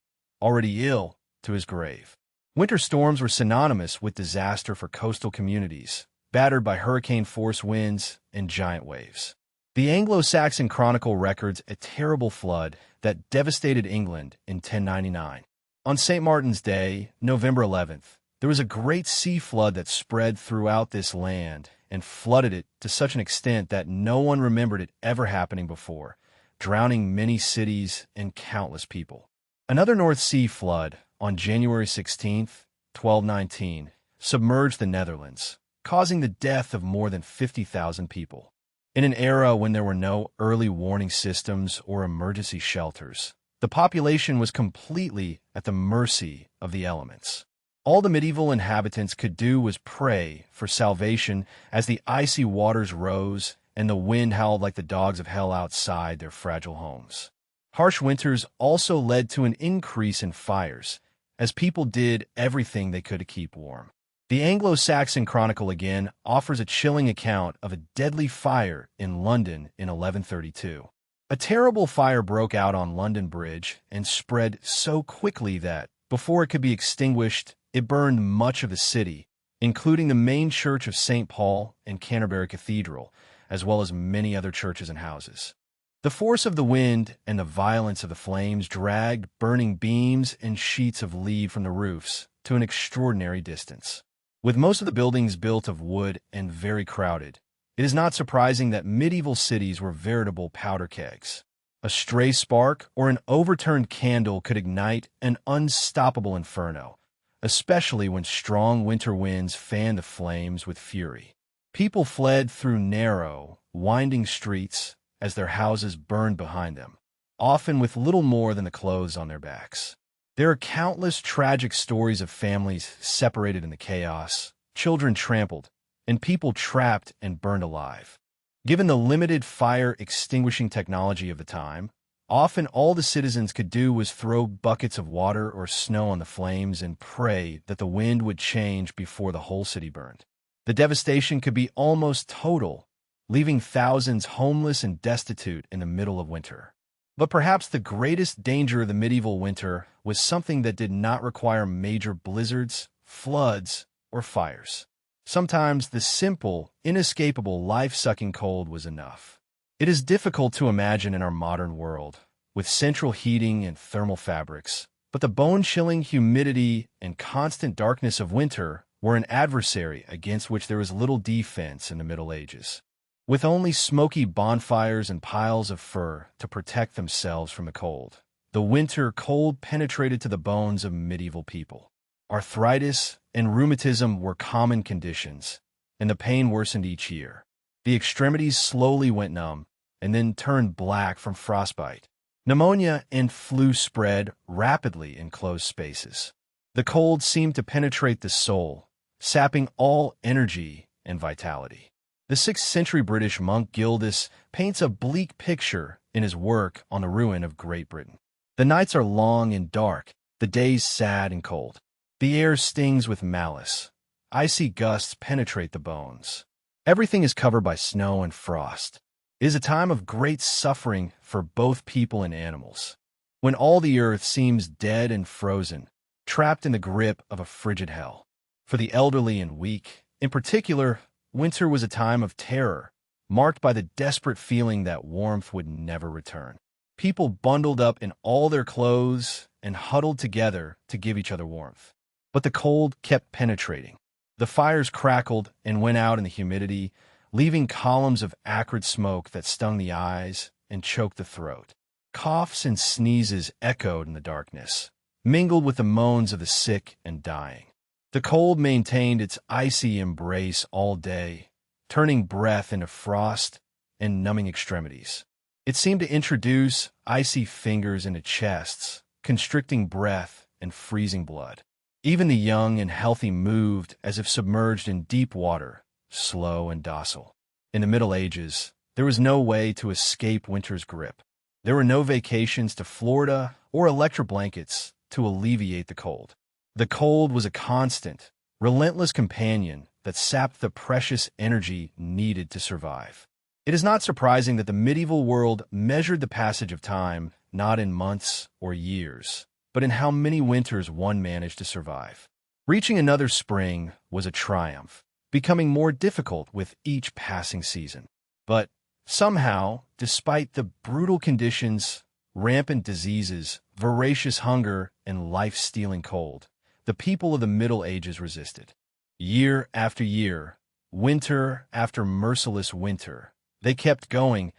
already ill, to his grave. Winter storms were synonymous with disaster for coastal communities, battered by hurricane-force winds and giant waves. The Anglo-Saxon Chronicle records a terrible flood that devastated England in 1099. On St. Martin's Day, November 11th, there was a great sea flood that spread throughout this land and flooded it to such an extent that no one remembered it ever happening before, drowning many cities and countless people. Another North Sea flood, on January 16, 1219, submerged the Netherlands, causing the death of more than 50,000 people. In an era when there were no early warning systems or emergency shelters, the population was completely at the mercy of the elements. All the medieval inhabitants could do was pray for salvation as the icy waters rose and the wind howled like the dogs of hell outside their fragile homes. Harsh winters also led to an increase in fires, as people did everything they could to keep warm. The Anglo-Saxon Chronicle again offers a chilling account of a deadly fire in London in 1132. A terrible fire broke out on London Bridge and spread so quickly that, before it could be extinguished, it burned much of the city, including the main church of St. Paul and Canterbury Cathedral, as well as many other churches and houses. The force of the wind and the violence of the flames dragged burning beams and sheets of lead from the roofs to an extraordinary distance. With most of the buildings built of wood and very crowded, it is not surprising that medieval cities were veritable powder kegs. A stray spark or an overturned candle could ignite an unstoppable inferno, especially when strong winter winds fanned the flames with fury. People fled through narrow, winding streets as their houses burned behind them, often with little more than the clothes on their backs. There are countless tragic stories of families separated in the chaos, children trampled, and people trapped and burned alive. Given the limited fire extinguishing technology of the time, often all the citizens could do was throw buckets of water or snow on the flames and pray that the wind would change before the whole city burned. The devastation could be almost total, leaving thousands homeless and destitute in the middle of winter. But perhaps the greatest danger of the medieval winter was something that did not require major blizzards, floods, or fires. Sometimes the simple, inescapable, life-sucking cold was enough. It is difficult to imagine in our modern world, with central heating and thermal fabrics, but the bone-chilling humidity and constant darkness of winter were an adversary against which there was little defense in the Middle Ages. With only smoky bonfires and piles of fur to protect themselves from the cold, the winter cold penetrated to the bones of medieval people. Arthritis and rheumatism were common conditions, and the pain worsened each year. The extremities slowly went numb and then turned black from frostbite. Pneumonia and flu spread rapidly in closed spaces. The cold seemed to penetrate the soul, sapping all energy and vitality. The 6th century British monk Gildas paints a bleak picture in his work on the ruin of Great Britain. The nights are long and dark, the days sad and cold. The air stings with malice. Icy gusts penetrate the bones. Everything is covered by snow and frost. It is a time of great suffering for both people and animals, when all the earth seems dead and frozen, trapped in the grip of a frigid hell. For the elderly and weak, in particular, winter was a time of terror, marked by the desperate feeling that warmth would never return. People bundled up in all their clothes and huddled together to give each other warmth. But the cold kept penetrating. The fires crackled and went out in the humidity, leaving columns of acrid smoke that stung the eyes and choked the throat. Coughs and sneezes echoed in the darkness, mingled with the moans of the sick and dying. The cold maintained its icy embrace all day, turning breath into frost and numbing extremities. It seemed to introduce icy fingers into chests, constricting breath and freezing blood. Even the young and healthy moved as if submerged in deep water, slow and docile. In the Middle Ages, there was no way to escape winter's grip. There were no vacations to Florida or electric blankets to alleviate the cold. The cold was a constant, relentless companion that sapped the precious energy needed to survive. It is not surprising that the medieval world measured the passage of time not in months or years, but in how many winters one managed to survive. Reaching another spring was a triumph, becoming more difficult with each passing season. But somehow, despite the brutal conditions, rampant diseases, voracious hunger, and life-stealing cold, the people of the Middle Ages resisted. Year after year, winter after merciless winter, they kept going,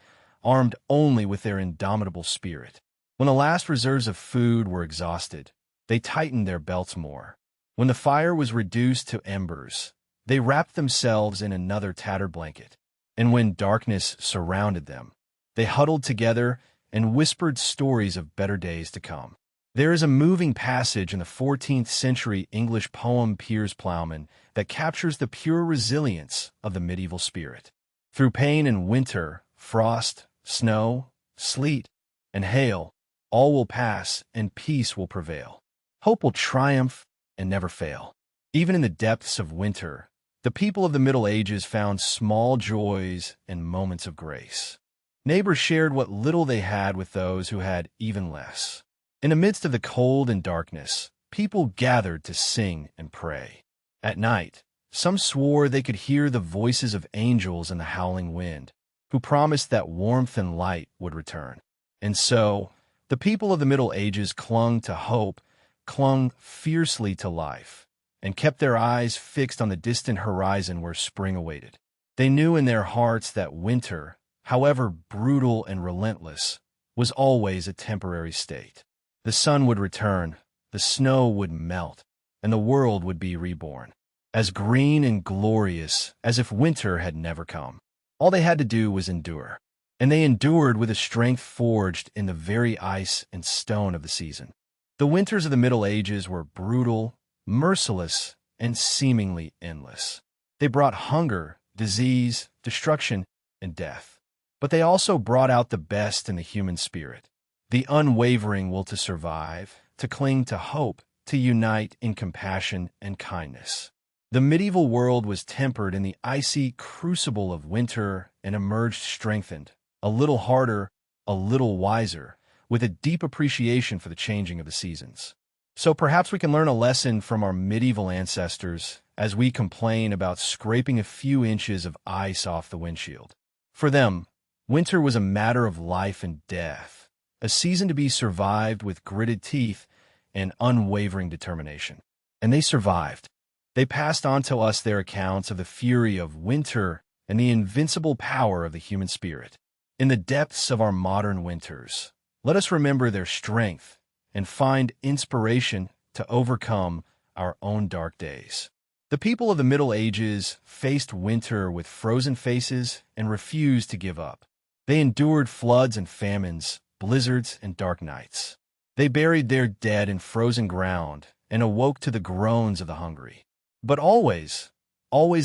armed only with their indomitable spirit. When the last reserves of food were exhausted, they tightened their belts more. When the fire was reduced to embers, they wrapped themselves in another tattered blanket. And when darkness surrounded them, they huddled together and whispered stories of better days to come. There is a moving passage in the 14th century English poem Piers Plowman that captures the pure resilience of the medieval spirit. Through pain and winter, frost, snow, sleet, and hail, all will pass and peace will prevail. Hope will triumph and never fail. Even in the depths of winter, the people of the Middle Ages found small joys and moments of grace. Neighbors shared what little they had with those who had even less. In the midst of the cold and darkness, people gathered to sing and pray. At night, some swore they could hear the voices of angels in the howling wind, who promised that warmth and light would return. And so, the people of the Middle Ages clung to hope, clung fiercely to life, and kept their eyes fixed on the distant horizon where spring awaited. They knew in their hearts that winter, however brutal and relentless, was always a temporary state. The sun would return, the snow would melt, and the world would be reborn, as green and glorious as if winter had never come. All they had to do was endure, and they endured with a strength forged in the very ice and stone of the season. The winters of the Middle Ages were brutal, merciless, and seemingly endless. They brought hunger, disease, destruction, and death. But they also brought out the best in the human spirit, the unwavering will to survive, to cling to hope, to unite in compassion and kindness. The medieval world was tempered in the icy crucible of winter and emerged strengthened, a little harder, a little wiser, with a deep appreciation for the changing of the seasons. So perhaps we can learn a lesson from our medieval ancestors as we complain about scraping a few inches of ice off the windshield. For them, winter was a matter of life and death, a season to be survived with gritted teeth and unwavering determination. And they survived. They passed on to us their accounts of the fury of winter and the invincible power of the human spirit. In the depths of our modern winters, let us remember their strength and find inspiration to overcome our own dark days. The people of the Middle Ages faced winter with frozen faces and refused to give up. They endured floods and famines, blizzards and dark nights. They buried their dead in frozen ground and awoke to the groans of the hungry. But always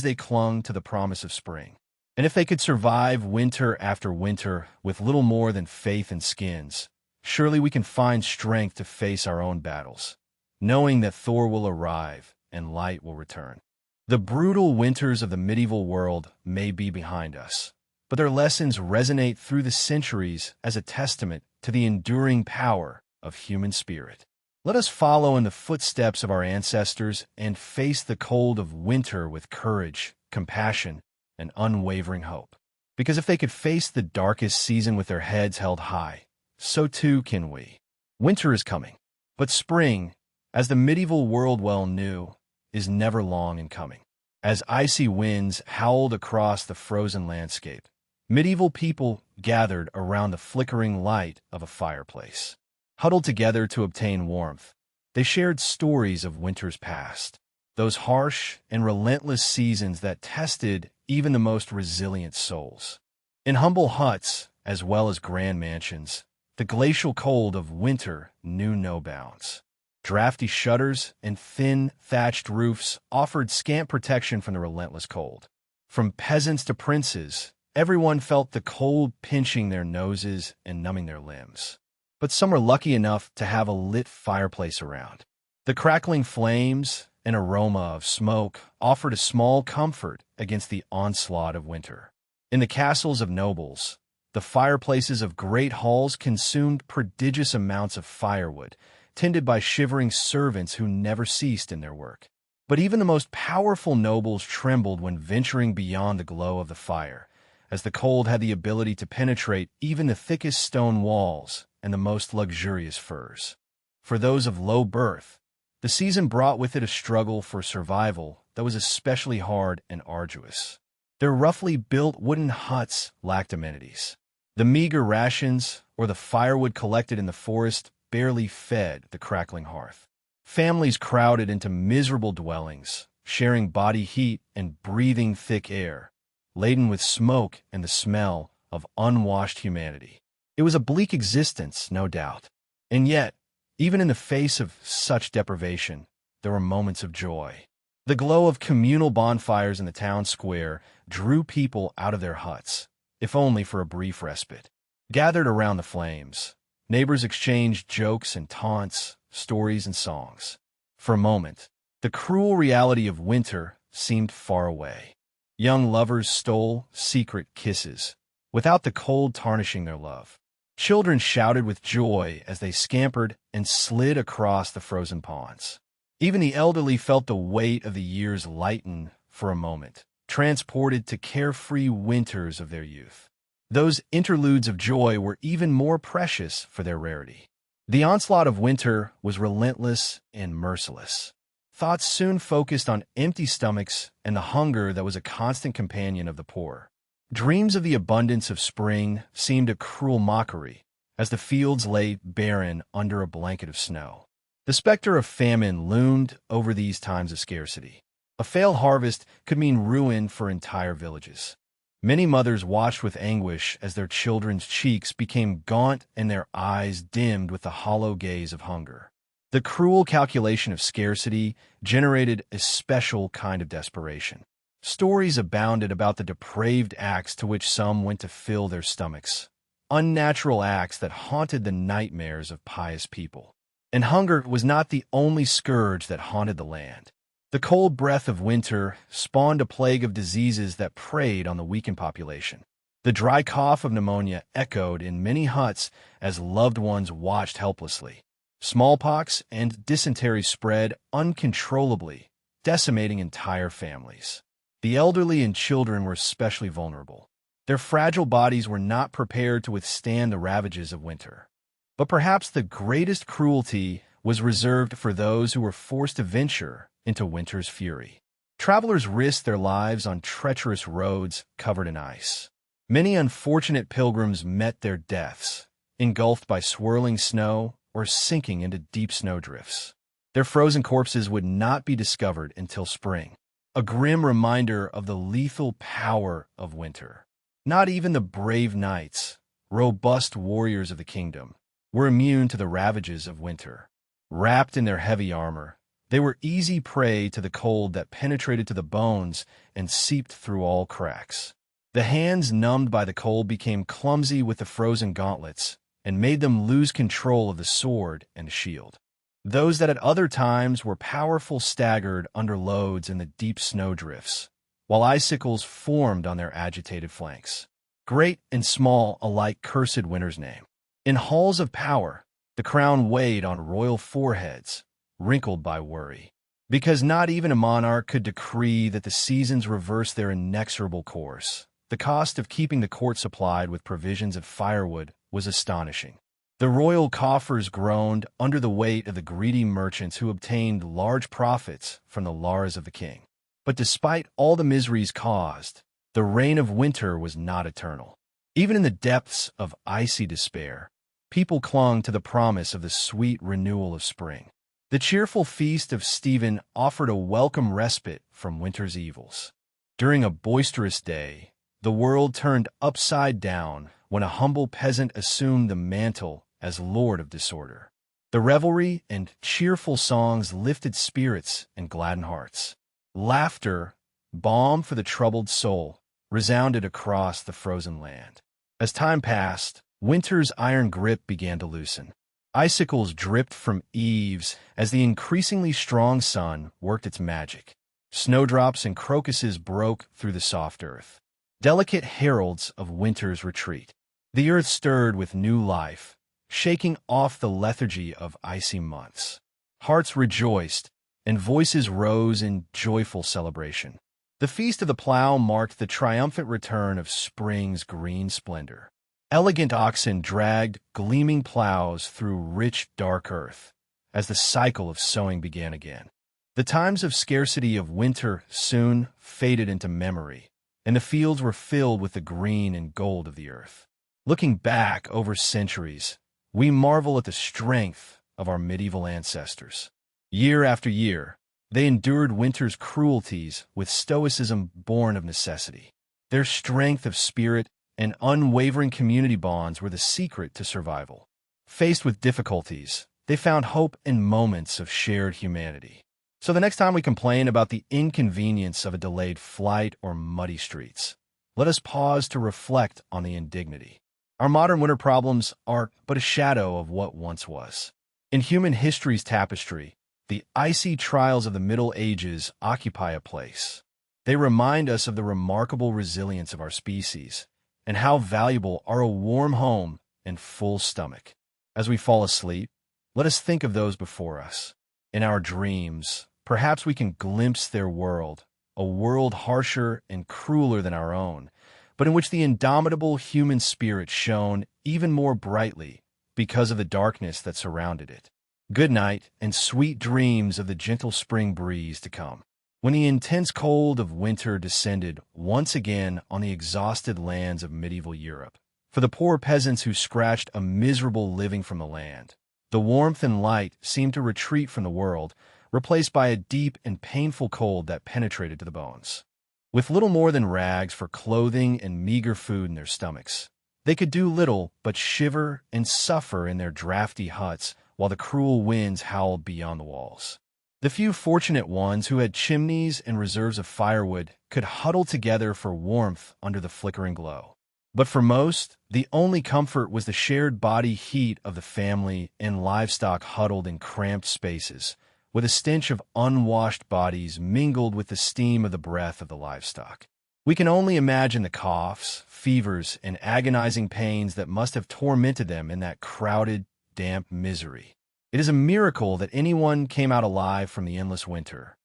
they clung to the promise of spring. And if they could survive winter after winter with little more than faith and skins, surely we can find strength to face our own battles, knowing that Thor will arrive and light will return. The brutal winters of the medieval world may be behind us, but their lessons resonate through the centuries as a testament to the enduring power of human spirit. Let us follow in the footsteps of our ancestors and face the cold of winter with courage, compassion, and unwavering hope. Because if they could face the darkest season with their heads held high, so too can we. Winter is coming, but spring, as the medieval world well knew, is never long in coming. As icy winds howled across the frozen landscape, medieval people gathered around the flickering light of a fireplace. Huddled together to obtain warmth, they shared stories of winters past, those harsh and relentless seasons that tested even the most resilient souls. In humble huts, as well as grand mansions, the glacial cold of winter knew no bounds. Drafty shutters and thin, thatched roofs offered scant protection from the relentless cold. From peasants to princes, everyone felt the cold pinching their noses and numbing their limbs. But some were lucky enough to have a lit fireplace around. The crackling flames and aroma of smoke offered a small comfort against the onslaught of winter. In the castles of nobles, the fireplaces of great halls consumed prodigious amounts of firewood, tended by shivering servants who never ceased in their work. But even the most powerful nobles trembled when venturing beyond the glow of the fire, as the cold had the ability to penetrate even the thickest stone walls and the most luxurious furs. For those of low birth, the season brought with it a struggle for survival that was especially hard and arduous. Their roughly built wooden huts lacked amenities. The meager rations or the firewood collected in the forest barely fed the crackling hearth. Families crowded into miserable dwellings, sharing body heat and breathing thick air, laden with smoke and the smell of unwashed humanity. It was a bleak existence, no doubt. And yet, even in the face of such deprivation, there were moments of joy. The glow of communal bonfires in the town square drew people out of their huts, if only for a brief respite. Gathered around the flames, neighbors exchanged jokes and taunts, stories and songs. For a moment, the cruel reality of winter seemed far away. Young lovers stole secret kisses, without the cold tarnishing their love. Children shouted with joy as they scampered and slid across the frozen ponds. Even the elderly felt the weight of the years lighten for a moment, transported to carefree winters of their youth. Those interludes of joy were even more precious for their rarity. The onslaught of winter was relentless and merciless. Thoughts soon focused on empty stomachs and the hunger that was a constant companion of the poor. Dreams of the abundance of spring seemed a cruel mockery, as the fields lay barren under a blanket of snow. The specter of famine loomed over these times of scarcity. A failed harvest could mean ruin for entire villages. Many mothers watched with anguish as their children's cheeks became gaunt and their eyes dimmed with the hollow gaze of hunger. The cruel calculation of scarcity generated a special kind of desperation. Stories abounded about the depraved acts to which some went to fill their stomachs, unnatural acts that haunted the nightmares of pious people. And hunger was not the only scourge that haunted the land. The cold breath of winter spawned a plague of diseases that preyed on the weakened population. The dry cough of pneumonia echoed in many huts as loved ones watched helplessly. Smallpox and dysentery spread uncontrollably, decimating entire families. The elderly and children were especially vulnerable. Their fragile bodies were not prepared to withstand the ravages of winter. But perhaps the greatest cruelty was reserved for those who were forced to venture into winter's fury. Travelers risked their lives on treacherous roads covered in ice. Many unfortunate pilgrims met their deaths, engulfed by swirling snow or sinking into deep snowdrifts. Their frozen corpses would not be discovered until spring, a grim reminder of the lethal power of winter. Not even the brave knights, robust warriors of the kingdom, were immune to the ravages of winter. Wrapped in their heavy armor, they were easy prey to the cold that penetrated to the bones and seeped through all cracks. The hands numbed by the cold became clumsy with the frozen gauntlets and made them lose control of the sword and the shield. Those that at other times were powerful staggered under loads in the deep snowdrifts, while icicles formed on their agitated flanks. great and small alike cursed winter's name. In halls of power, the crown weighed on royal foreheads, wrinkled by worry, because not even a monarch could decree that the seasons reverse their inexorable course. The cost of keeping the court supplied with provisions of firewood was astonishing. The royal coffers groaned under the weight of the greedy merchants who obtained large profits from the lars of the king. But despite all the miseries caused, the reign of winter was not eternal. Even in the depths of icy despair, people clung to the promise of the sweet renewal of spring. The cheerful feast of Stephen offered a welcome respite from winter's evils. During a boisterous day, the world turned upside down when a humble peasant assumed the mantle as lord of disorder. The revelry and cheerful songs lifted spirits and gladdened hearts. Laughter, balm for the troubled soul, resounded across the frozen land. As time passed, winter's iron grip began to loosen. Icicles dripped from eaves as the increasingly strong sun worked its magic. Snowdrops and crocuses broke through the soft earth, delicate heralds of winter's retreat. The earth stirred with new life, shaking off the lethargy of icy months. Hearts rejoiced, and voices rose in joyful celebration. The Feast of the Plough marked the triumphant return of spring's green splendor. Elegant oxen dragged gleaming plows through rich, dark earth as the cycle of sowing began again. The times of scarcity of winter soon faded into memory, and the fields were filled with the green and gold of the earth. Looking back over centuries, we marvel at the strength of our medieval ancestors. Year after year, they endured winter's cruelties with stoicism born of necessity. Their strength of spirit and unwavering community bonds were the secret to survival. Faced with difficulties, they found hope in moments of shared humanity. So the next time we complain about the inconvenience of a delayed flight or muddy streets, let us pause to reflect on the indignity. Our modern winter problems are but a shadow of what once was. In human history's tapestry, the icy trials of the Middle Ages occupy a place. They remind us of the remarkable resilience of our species and how valuable are a warm home and full stomach. As we fall asleep, let us think of those before us. In our dreams, perhaps we can glimpse their world, a world harsher and crueler than our own, but in which the indomitable human spirit shone even more brightly because of the darkness that surrounded it. Good night and sweet dreams of the gentle spring breeze to come. When the intense cold of winter descended once again on the exhausted lands of medieval Europe, for the poor peasants who scratched a miserable living from the land, the warmth and light seemed to retreat from the world, replaced by a deep and painful cold that penetrated to the bones. With little more than rags for clothing and meager food in their stomachs, they could do little but shiver and suffer in their drafty huts while the cruel winds howled beyond the walls. The few fortunate ones who had chimneys and reserves of firewood could huddle together for warmth under the flickering glow. But for most, the only comfort was the shared body heat of the family and livestock huddled in cramped spaces, with a stench of unwashed bodies mingled with the steam of the breath of the livestock. We can only imagine the coughs, fevers, and agonizing pains that must have tormented them in that crowded, damp misery. It is a miracle that anyone came out alive from the endless winter.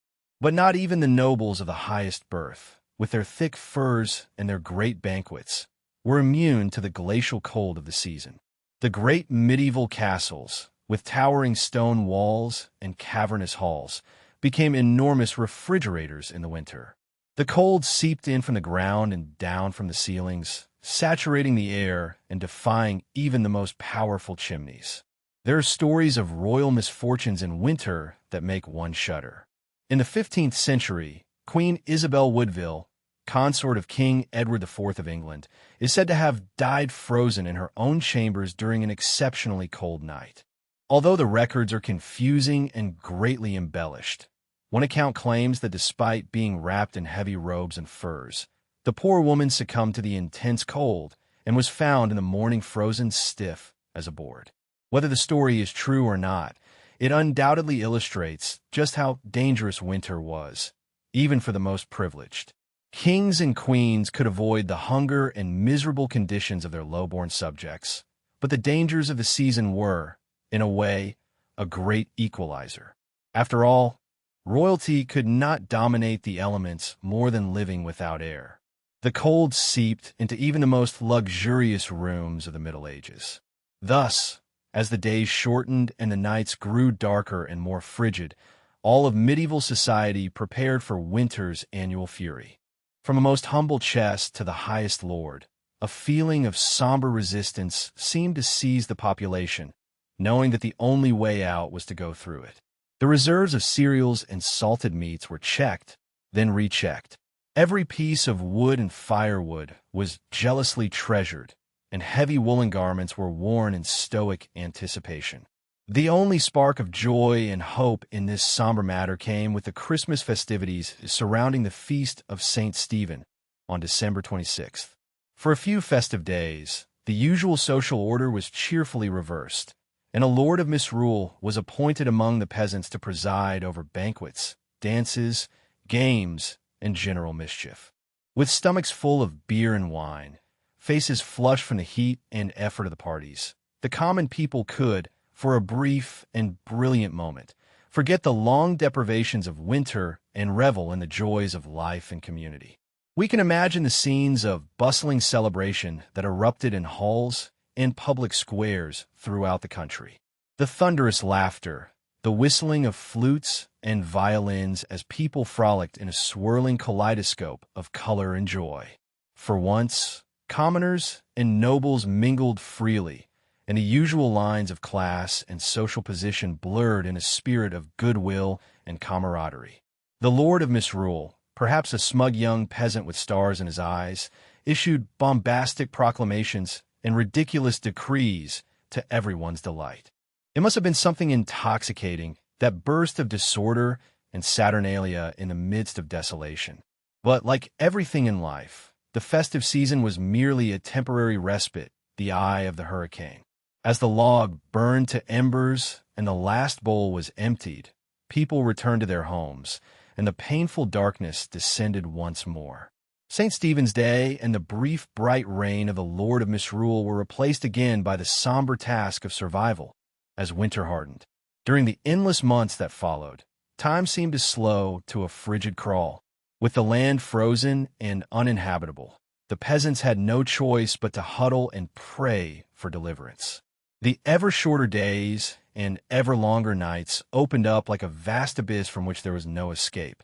But not even the nobles of the highest birth, with their thick furs and their great banquets, were immune to the glacial cold of the season. The great medieval castles, with towering stone walls and cavernous halls, became enormous refrigerators in the winter. The cold seeped in from the ground and down from the ceilings, saturating the air and defying even the most powerful chimneys. There are stories of royal misfortunes in winter that make one shudder. In the 15th century, Queen Isabel Woodville, consort of King Edward IV of England, is said to have died frozen in her own chambers during an exceptionally cold night. Although the records are confusing and greatly embellished, one account claims that despite being wrapped in heavy robes and furs, the poor woman succumbed to the intense cold and was found in the morning frozen stiff as a board. Whether the story is true or not, it undoubtedly illustrates just how dangerous winter was, even for the most privileged. Kings and queens could avoid the hunger and miserable conditions of their low-born subjects, but the dangers of the season were, in a way, a great equalizer. After all, royalty could not dominate the elements more than living without air. The cold seeped into even the most luxurious rooms of the Middle Ages. Thus, as the days shortened and the nights grew darker and more frigid, all of medieval society prepared for winter's annual fury. From a most humble chest to the highest lord, a feeling of somber resistance seemed to seize the population, knowing that the only way out was to go through it. The reserves of cereals and salted meats were checked, then rechecked. Every piece of wood and firewood was jealously treasured, and heavy woolen garments were worn in stoic anticipation. The only spark of joy and hope in this somber matter came with the Christmas festivities surrounding the feast of St. Stephen on December 26th. For a few festive days, the usual social order was cheerfully reversed, and a lord of misrule was appointed among the peasants to preside over banquets, dances, games, and general mischief. With stomachs full of beer and wine, faces flushed from the heat and effort of the parties, the common people could, for a brief and brilliant moment, forget the long deprivations of winter and revel in the joys of life and community. We can imagine the scenes of bustling celebration that erupted in halls and public squares throughout the country. The thunderous laughter, the whistling of flutes and violins as people frolicked in a swirling kaleidoscope of color and joy. For once, commoners and nobles mingled freely, and the usual lines of class and social position blurred in a spirit of goodwill and camaraderie. The lord of misrule, perhaps a smug young peasant with stars in his eyes, issued bombastic proclamations and ridiculous decrees to everyone's delight. It must have been something intoxicating, that burst of disorder and saturnalia in the midst of desolation. But like everything in life, the festive season was merely a temporary respite, the eye of the hurricane. As the log burned to embers and the last bowl was emptied, people returned to their homes, and the painful darkness descended once more. St. Stephen's Day and the brief bright reign of the Lord of Misrule were replaced again by the somber task of survival, as winter hardened. During the endless months that followed, time seemed to slow to a frigid crawl. With the land frozen and uninhabitable, the peasants had no choice but to huddle and pray for deliverance. The ever shorter days and ever longer nights opened up like a vast abyss from which there was no escape.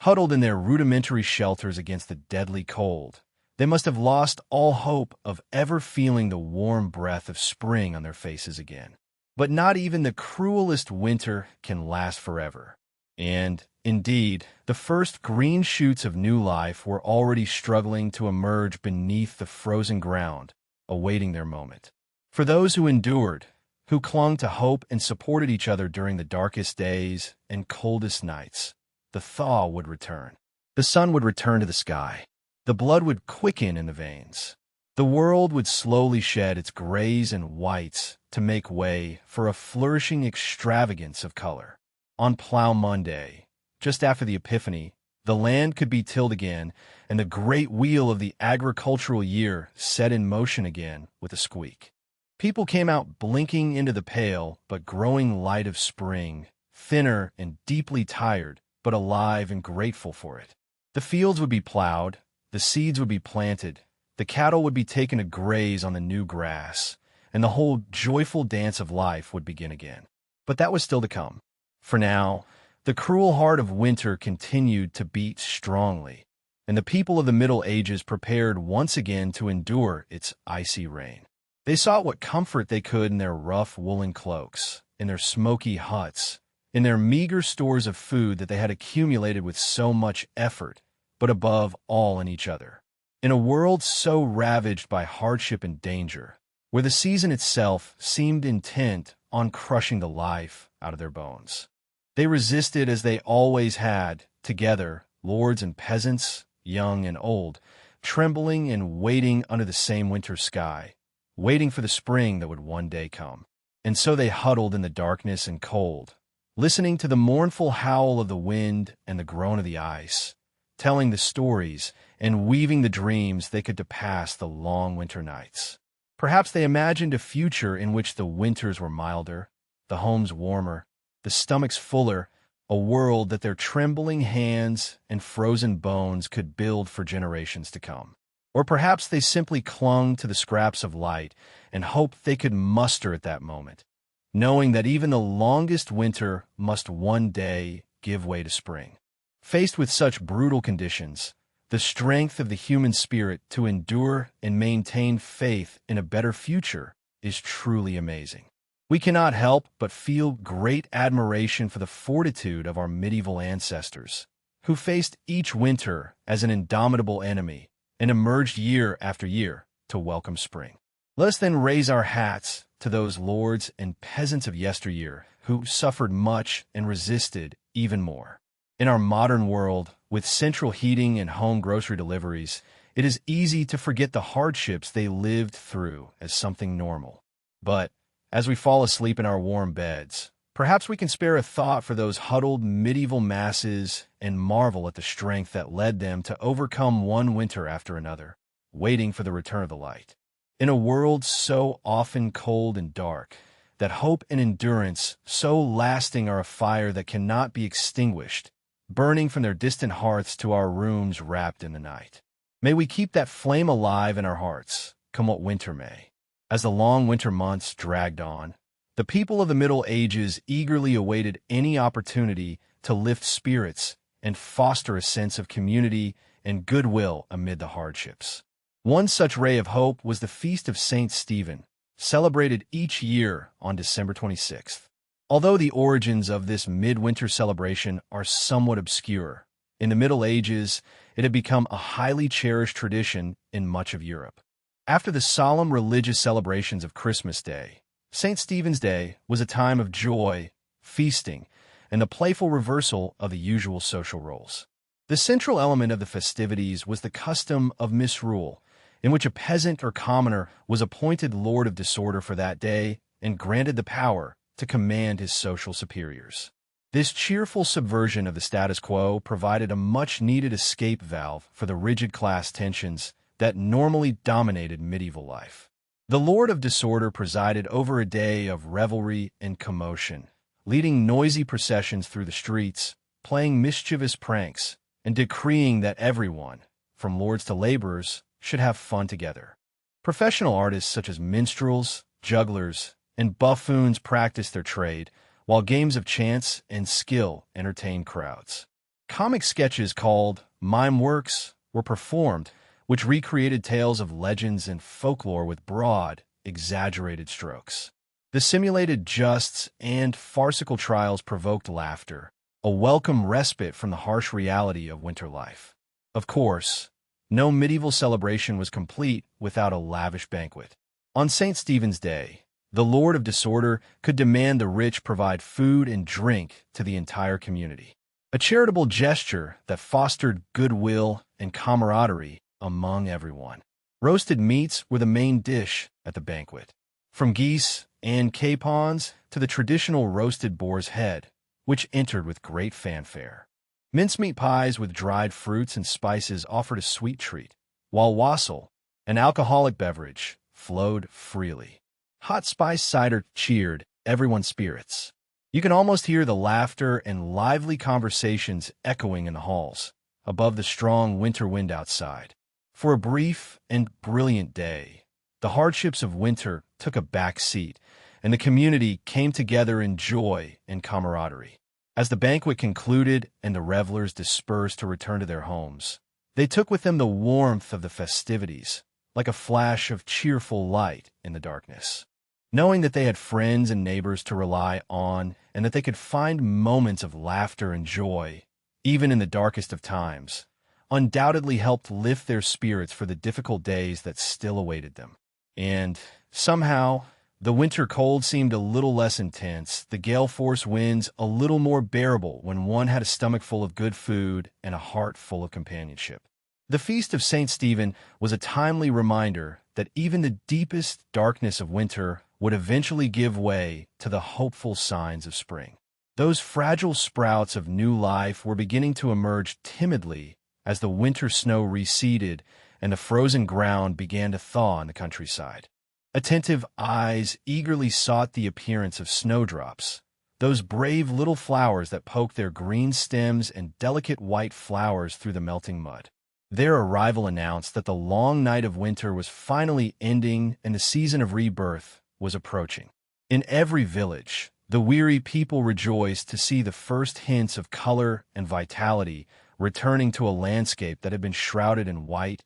Huddled in their rudimentary shelters against the deadly cold, they must have lost all hope of ever feeling the warm breath of spring on their faces again. But not even the cruelest winter can last forever. And, indeed, the first green shoots of new life were already struggling to emerge beneath the frozen ground, awaiting their moment. For those who endured, who clung to hope and supported each other during the darkest days and coldest nights, the thaw would return. The sun would return to the sky. The blood would quicken in the veins. The world would slowly shed its grays and whites to make way for a flourishing extravagance of color. On Plough Monday, just after the Epiphany, the land could be tilled again, and the great wheel of the agricultural year set in motion again with a squeak. People came out blinking into the pale but growing light of spring, thinner and deeply tired, but alive and grateful for it. The fields would be plowed, the seeds would be planted, the cattle would be taken to graze on the new grass, and the whole joyful dance of life would begin again. But that was still to come. For now, the cruel heart of winter continued to beat strongly, and the people of the Middle Ages prepared once again to endure its icy reign. They sought what comfort they could in their rough woolen cloaks, in their smoky huts, in their meager stores of food that they had accumulated with so much effort, but above all in each other. In a world so ravaged by hardship and danger, where the season itself seemed intent on crushing the life out of their bones, they resisted as they always had, together, lords and peasants, young and old, trembling and waiting under the same winter sky, waiting for the spring that would one day come. And so they huddled in the darkness and cold, listening to the mournful howl of the wind and the groan of the ice, telling the stories and weaving the dreams they could to pass the long winter nights. Perhaps they imagined a future in which the winters were milder, the homes warmer, the stomachs fuller, a world that their trembling hands and frozen bones could build for generations to come. Or perhaps they simply clung to the scraps of light and hoped they could muster at that moment, knowing that even the longest winter must one day give way to spring. Faced with such brutal conditions, the strength of the human spirit to endure and maintain faith in a better future is truly amazing. We cannot help but feel great admiration for the fortitude of our medieval ancestors, who faced each winter as an indomitable enemy and emerged year after year to welcome spring. Let us then raise our hats to those lords and peasants of yesteryear who suffered much and resisted even more. In our modern world, with central heating and home grocery deliveries, it is easy to forget the hardships they lived through as something normal. But as we fall asleep in our warm beds, perhaps we can spare a thought for those huddled medieval masses and marvel at the strength that led them to overcome one winter after another, waiting for the return of the light. In a world so often cold and dark, that hope and endurance so lasting are a fire that cannot be extinguished, burning from their distant hearths to our rooms wrapped in the night. May we keep that flame alive in our hearts, come what winter may. As the long winter months dragged on, the people of the Middle Ages eagerly awaited any opportunity to lift spirits and foster a sense of community and goodwill amid the hardships. One such ray of hope was the Feast of St. Stephen, celebrated each year on December 26th. Although the origins of this midwinter celebration are somewhat obscure, in the Middle Ages it had become a highly cherished tradition in much of Europe. After the solemn religious celebrations of Christmas Day, St. Stephen's Day was a time of joy, feasting, and the playful reversal of the usual social roles. The central element of the festivities was the custom of misrule, in which a peasant or commoner was appointed lord of disorder for that day and granted the power to command his social superiors. This cheerful subversion of the status quo provided a much-needed escape valve for the rigid class tensions that normally dominated medieval life. The Lord of Disorder presided over a day of revelry and commotion, leading noisy processions through the streets, playing mischievous pranks, and decreeing that everyone, from lords to laborers, should have fun together. Professional artists such as minstrels, jugglers, and buffoons practiced their trade, while games of chance and skill entertained crowds. Comic sketches called mime works were performed, which recreated tales of legends and folklore with broad, exaggerated strokes. The simulated justs and farcical trials provoked laughter, a welcome respite from the harsh reality of winter life. Of course, no medieval celebration was complete without a lavish banquet. On St. Stephen's Day, the Lord of Disorder could demand the rich provide food and drink to the entire community, a charitable gesture that fostered goodwill and camaraderie among everyone. Roasted meats were the main dish at the banquet, from geese and capons to the traditional roasted boar's head, which entered with great fanfare. Mincemeat pies with dried fruits and spices offered a sweet treat, while wassail, an alcoholic beverage, flowed freely. Hot spice cider cheered everyone's spirits. You can almost hear the laughter and lively conversations echoing in the halls, above the strong winter wind outside. For a brief and brilliant day, the hardships of winter took a back seat, and the community came together in joy and camaraderie. As the banquet concluded and the revelers dispersed to return to their homes, they took with them the warmth of the festivities, like a flash of cheerful light in the darkness. Knowing that they had friends and neighbors to rely on and that they could find moments of laughter and joy, even in the darkest of times, undoubtedly helped lift their spirits for the difficult days that still awaited them. And somehow, the winter cold seemed a little less intense, the gale-force winds a little more bearable when one had a stomach full of good food and a heart full of companionship. The Feast of St. Stephen was a timely reminder that even the deepest darkness of winter would eventually give way to the hopeful signs of spring. Those fragile sprouts of new life were beginning to emerge timidly as the winter snow receded and the frozen ground began to thaw in the countryside. Attentive eyes eagerly sought the appearance of snowdrops, those brave little flowers that poke their green stems and delicate white flowers through the melting mud. Their arrival announced that the long night of winter was finally ending and the season of rebirth was approaching. In every village, the weary people rejoiced to see the first hints of color and vitality returning to a landscape that had been shrouded in white,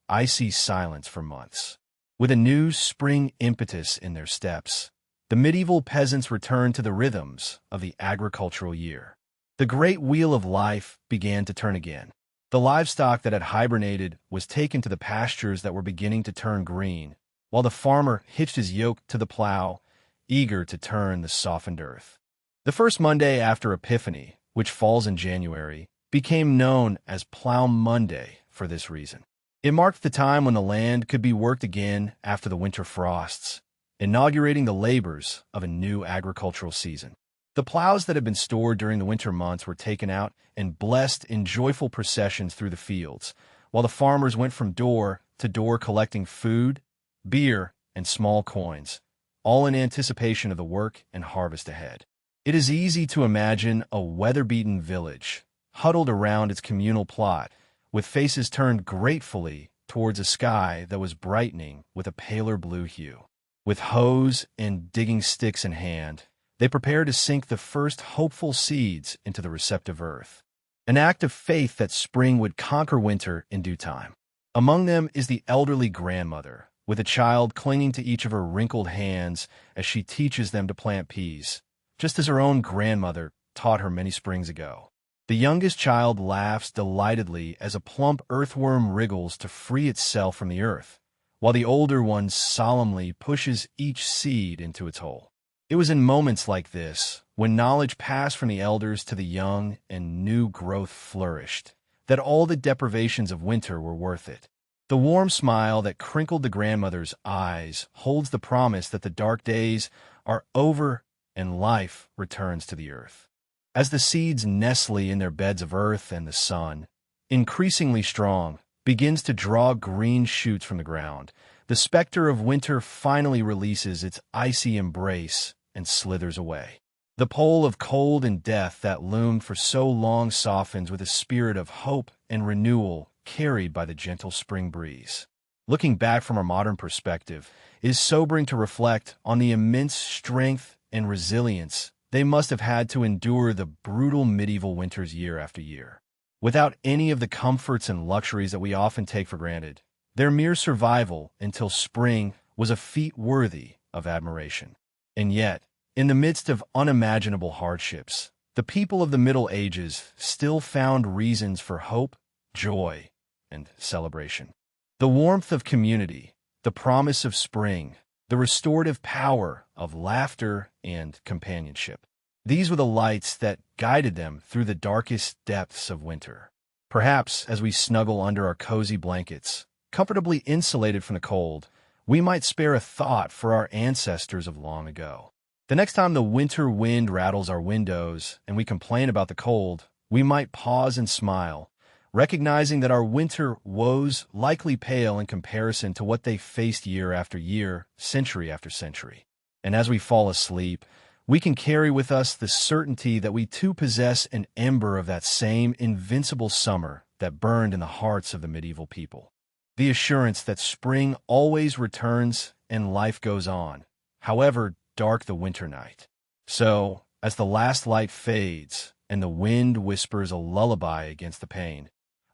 icy silence for months. With a new spring impetus in their steps, the medieval peasants returned to the rhythms of the agricultural year. The great wheel of life began to turn again. The livestock that had hibernated was taken to the pastures that were beginning to turn green, while the farmer hitched his yoke to the plow, eager to turn the softened earth. The first Monday after Epiphany, which falls in January, became known as Plow Monday for this reason. It marked the time when the land could be worked again after the winter frosts, inaugurating the labors of a new agricultural season. The plows that had been stored during the winter months were taken out and blessed in joyful processions through the fields, while the farmers went from door to door collecting food, beer, and small coins, all in anticipation of the work and harvest ahead. It is easy to imagine a weather-beaten village, huddled around its communal plot, with faces turned gratefully towards a sky that was brightening with a paler blue hue. With hoes and digging sticks in hand, they prepared to sink the first hopeful seeds into the receptive earth, an act of faith that spring would conquer winter in due time. Among them is the elderly grandmother, with a child clinging to each of her wrinkled hands as she teaches them to plant peas, just as her own grandmother taught her many springs ago. The youngest child laughs delightedly as a plump earthworm wriggles to free itself from the earth, while the older one solemnly pushes each seed into its hole. It was in moments like this, when knowledge passed from the elders to the young and new growth flourished, that all the deprivations of winter were worth it. The warm smile that crinkled the grandmother's eyes holds the promise that the dark days are over and life returns to the earth. As the seeds nestle in their beds of earth and the sun, increasingly strong, begins to draw green shoots from the ground, the specter of winter finally releases its icy embrace and slithers away. The pole of cold and death that loomed for so long softens with a spirit of hope and renewal carried by the gentle spring breeze. Looking back from our modern perspective, it is sobering to reflect on the immense strength and resilience they must have had to endure the brutal medieval winters year after year. Without any of the comforts and luxuries that we often take for granted, their mere survival until spring was a feat worthy of admiration. And yet, in the midst of unimaginable hardships, the people of the Middle Ages still found reasons for hope, joy, and celebration. The warmth of community, the promise of spring, the restorative power of laughter and companionship. These were the lights that guided them through the darkest depths of winter. Perhaps as we snuggle under our cozy blankets, comfortably insulated from the cold, we might spare a thought for our ancestors of long ago. The next time the winter wind rattles our windows and we complain about the cold, we might pause and smile, recognizing that our winter woes likely pale in comparison to what they faced year after year, century after century. And as we fall asleep, we can carry with us the certainty that we too possess an ember of that same invincible summer that burned in the hearts of the medieval people. The assurance that spring always returns and life goes on, however dark the winter night. So, as the last light fades and the wind whispers a lullaby against the pane,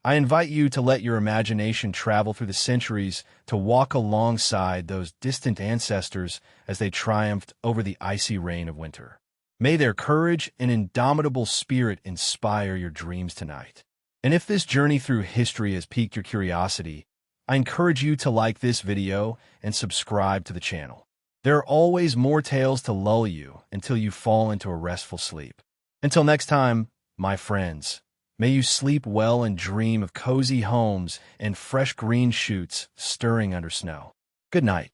I invite you to let your imagination travel through the centuries to walk alongside those distant ancestors as they triumphed over the icy rain of winter. May their courage and indomitable spirit inspire your dreams tonight. And if this journey through history has piqued your curiosity, I encourage you to like this video and subscribe to the channel. There are always more tales to lull you until you fall into a restful sleep. Until next time, my friends, may you sleep well and dream of cozy homes and fresh green shoots stirring under snow. Good night.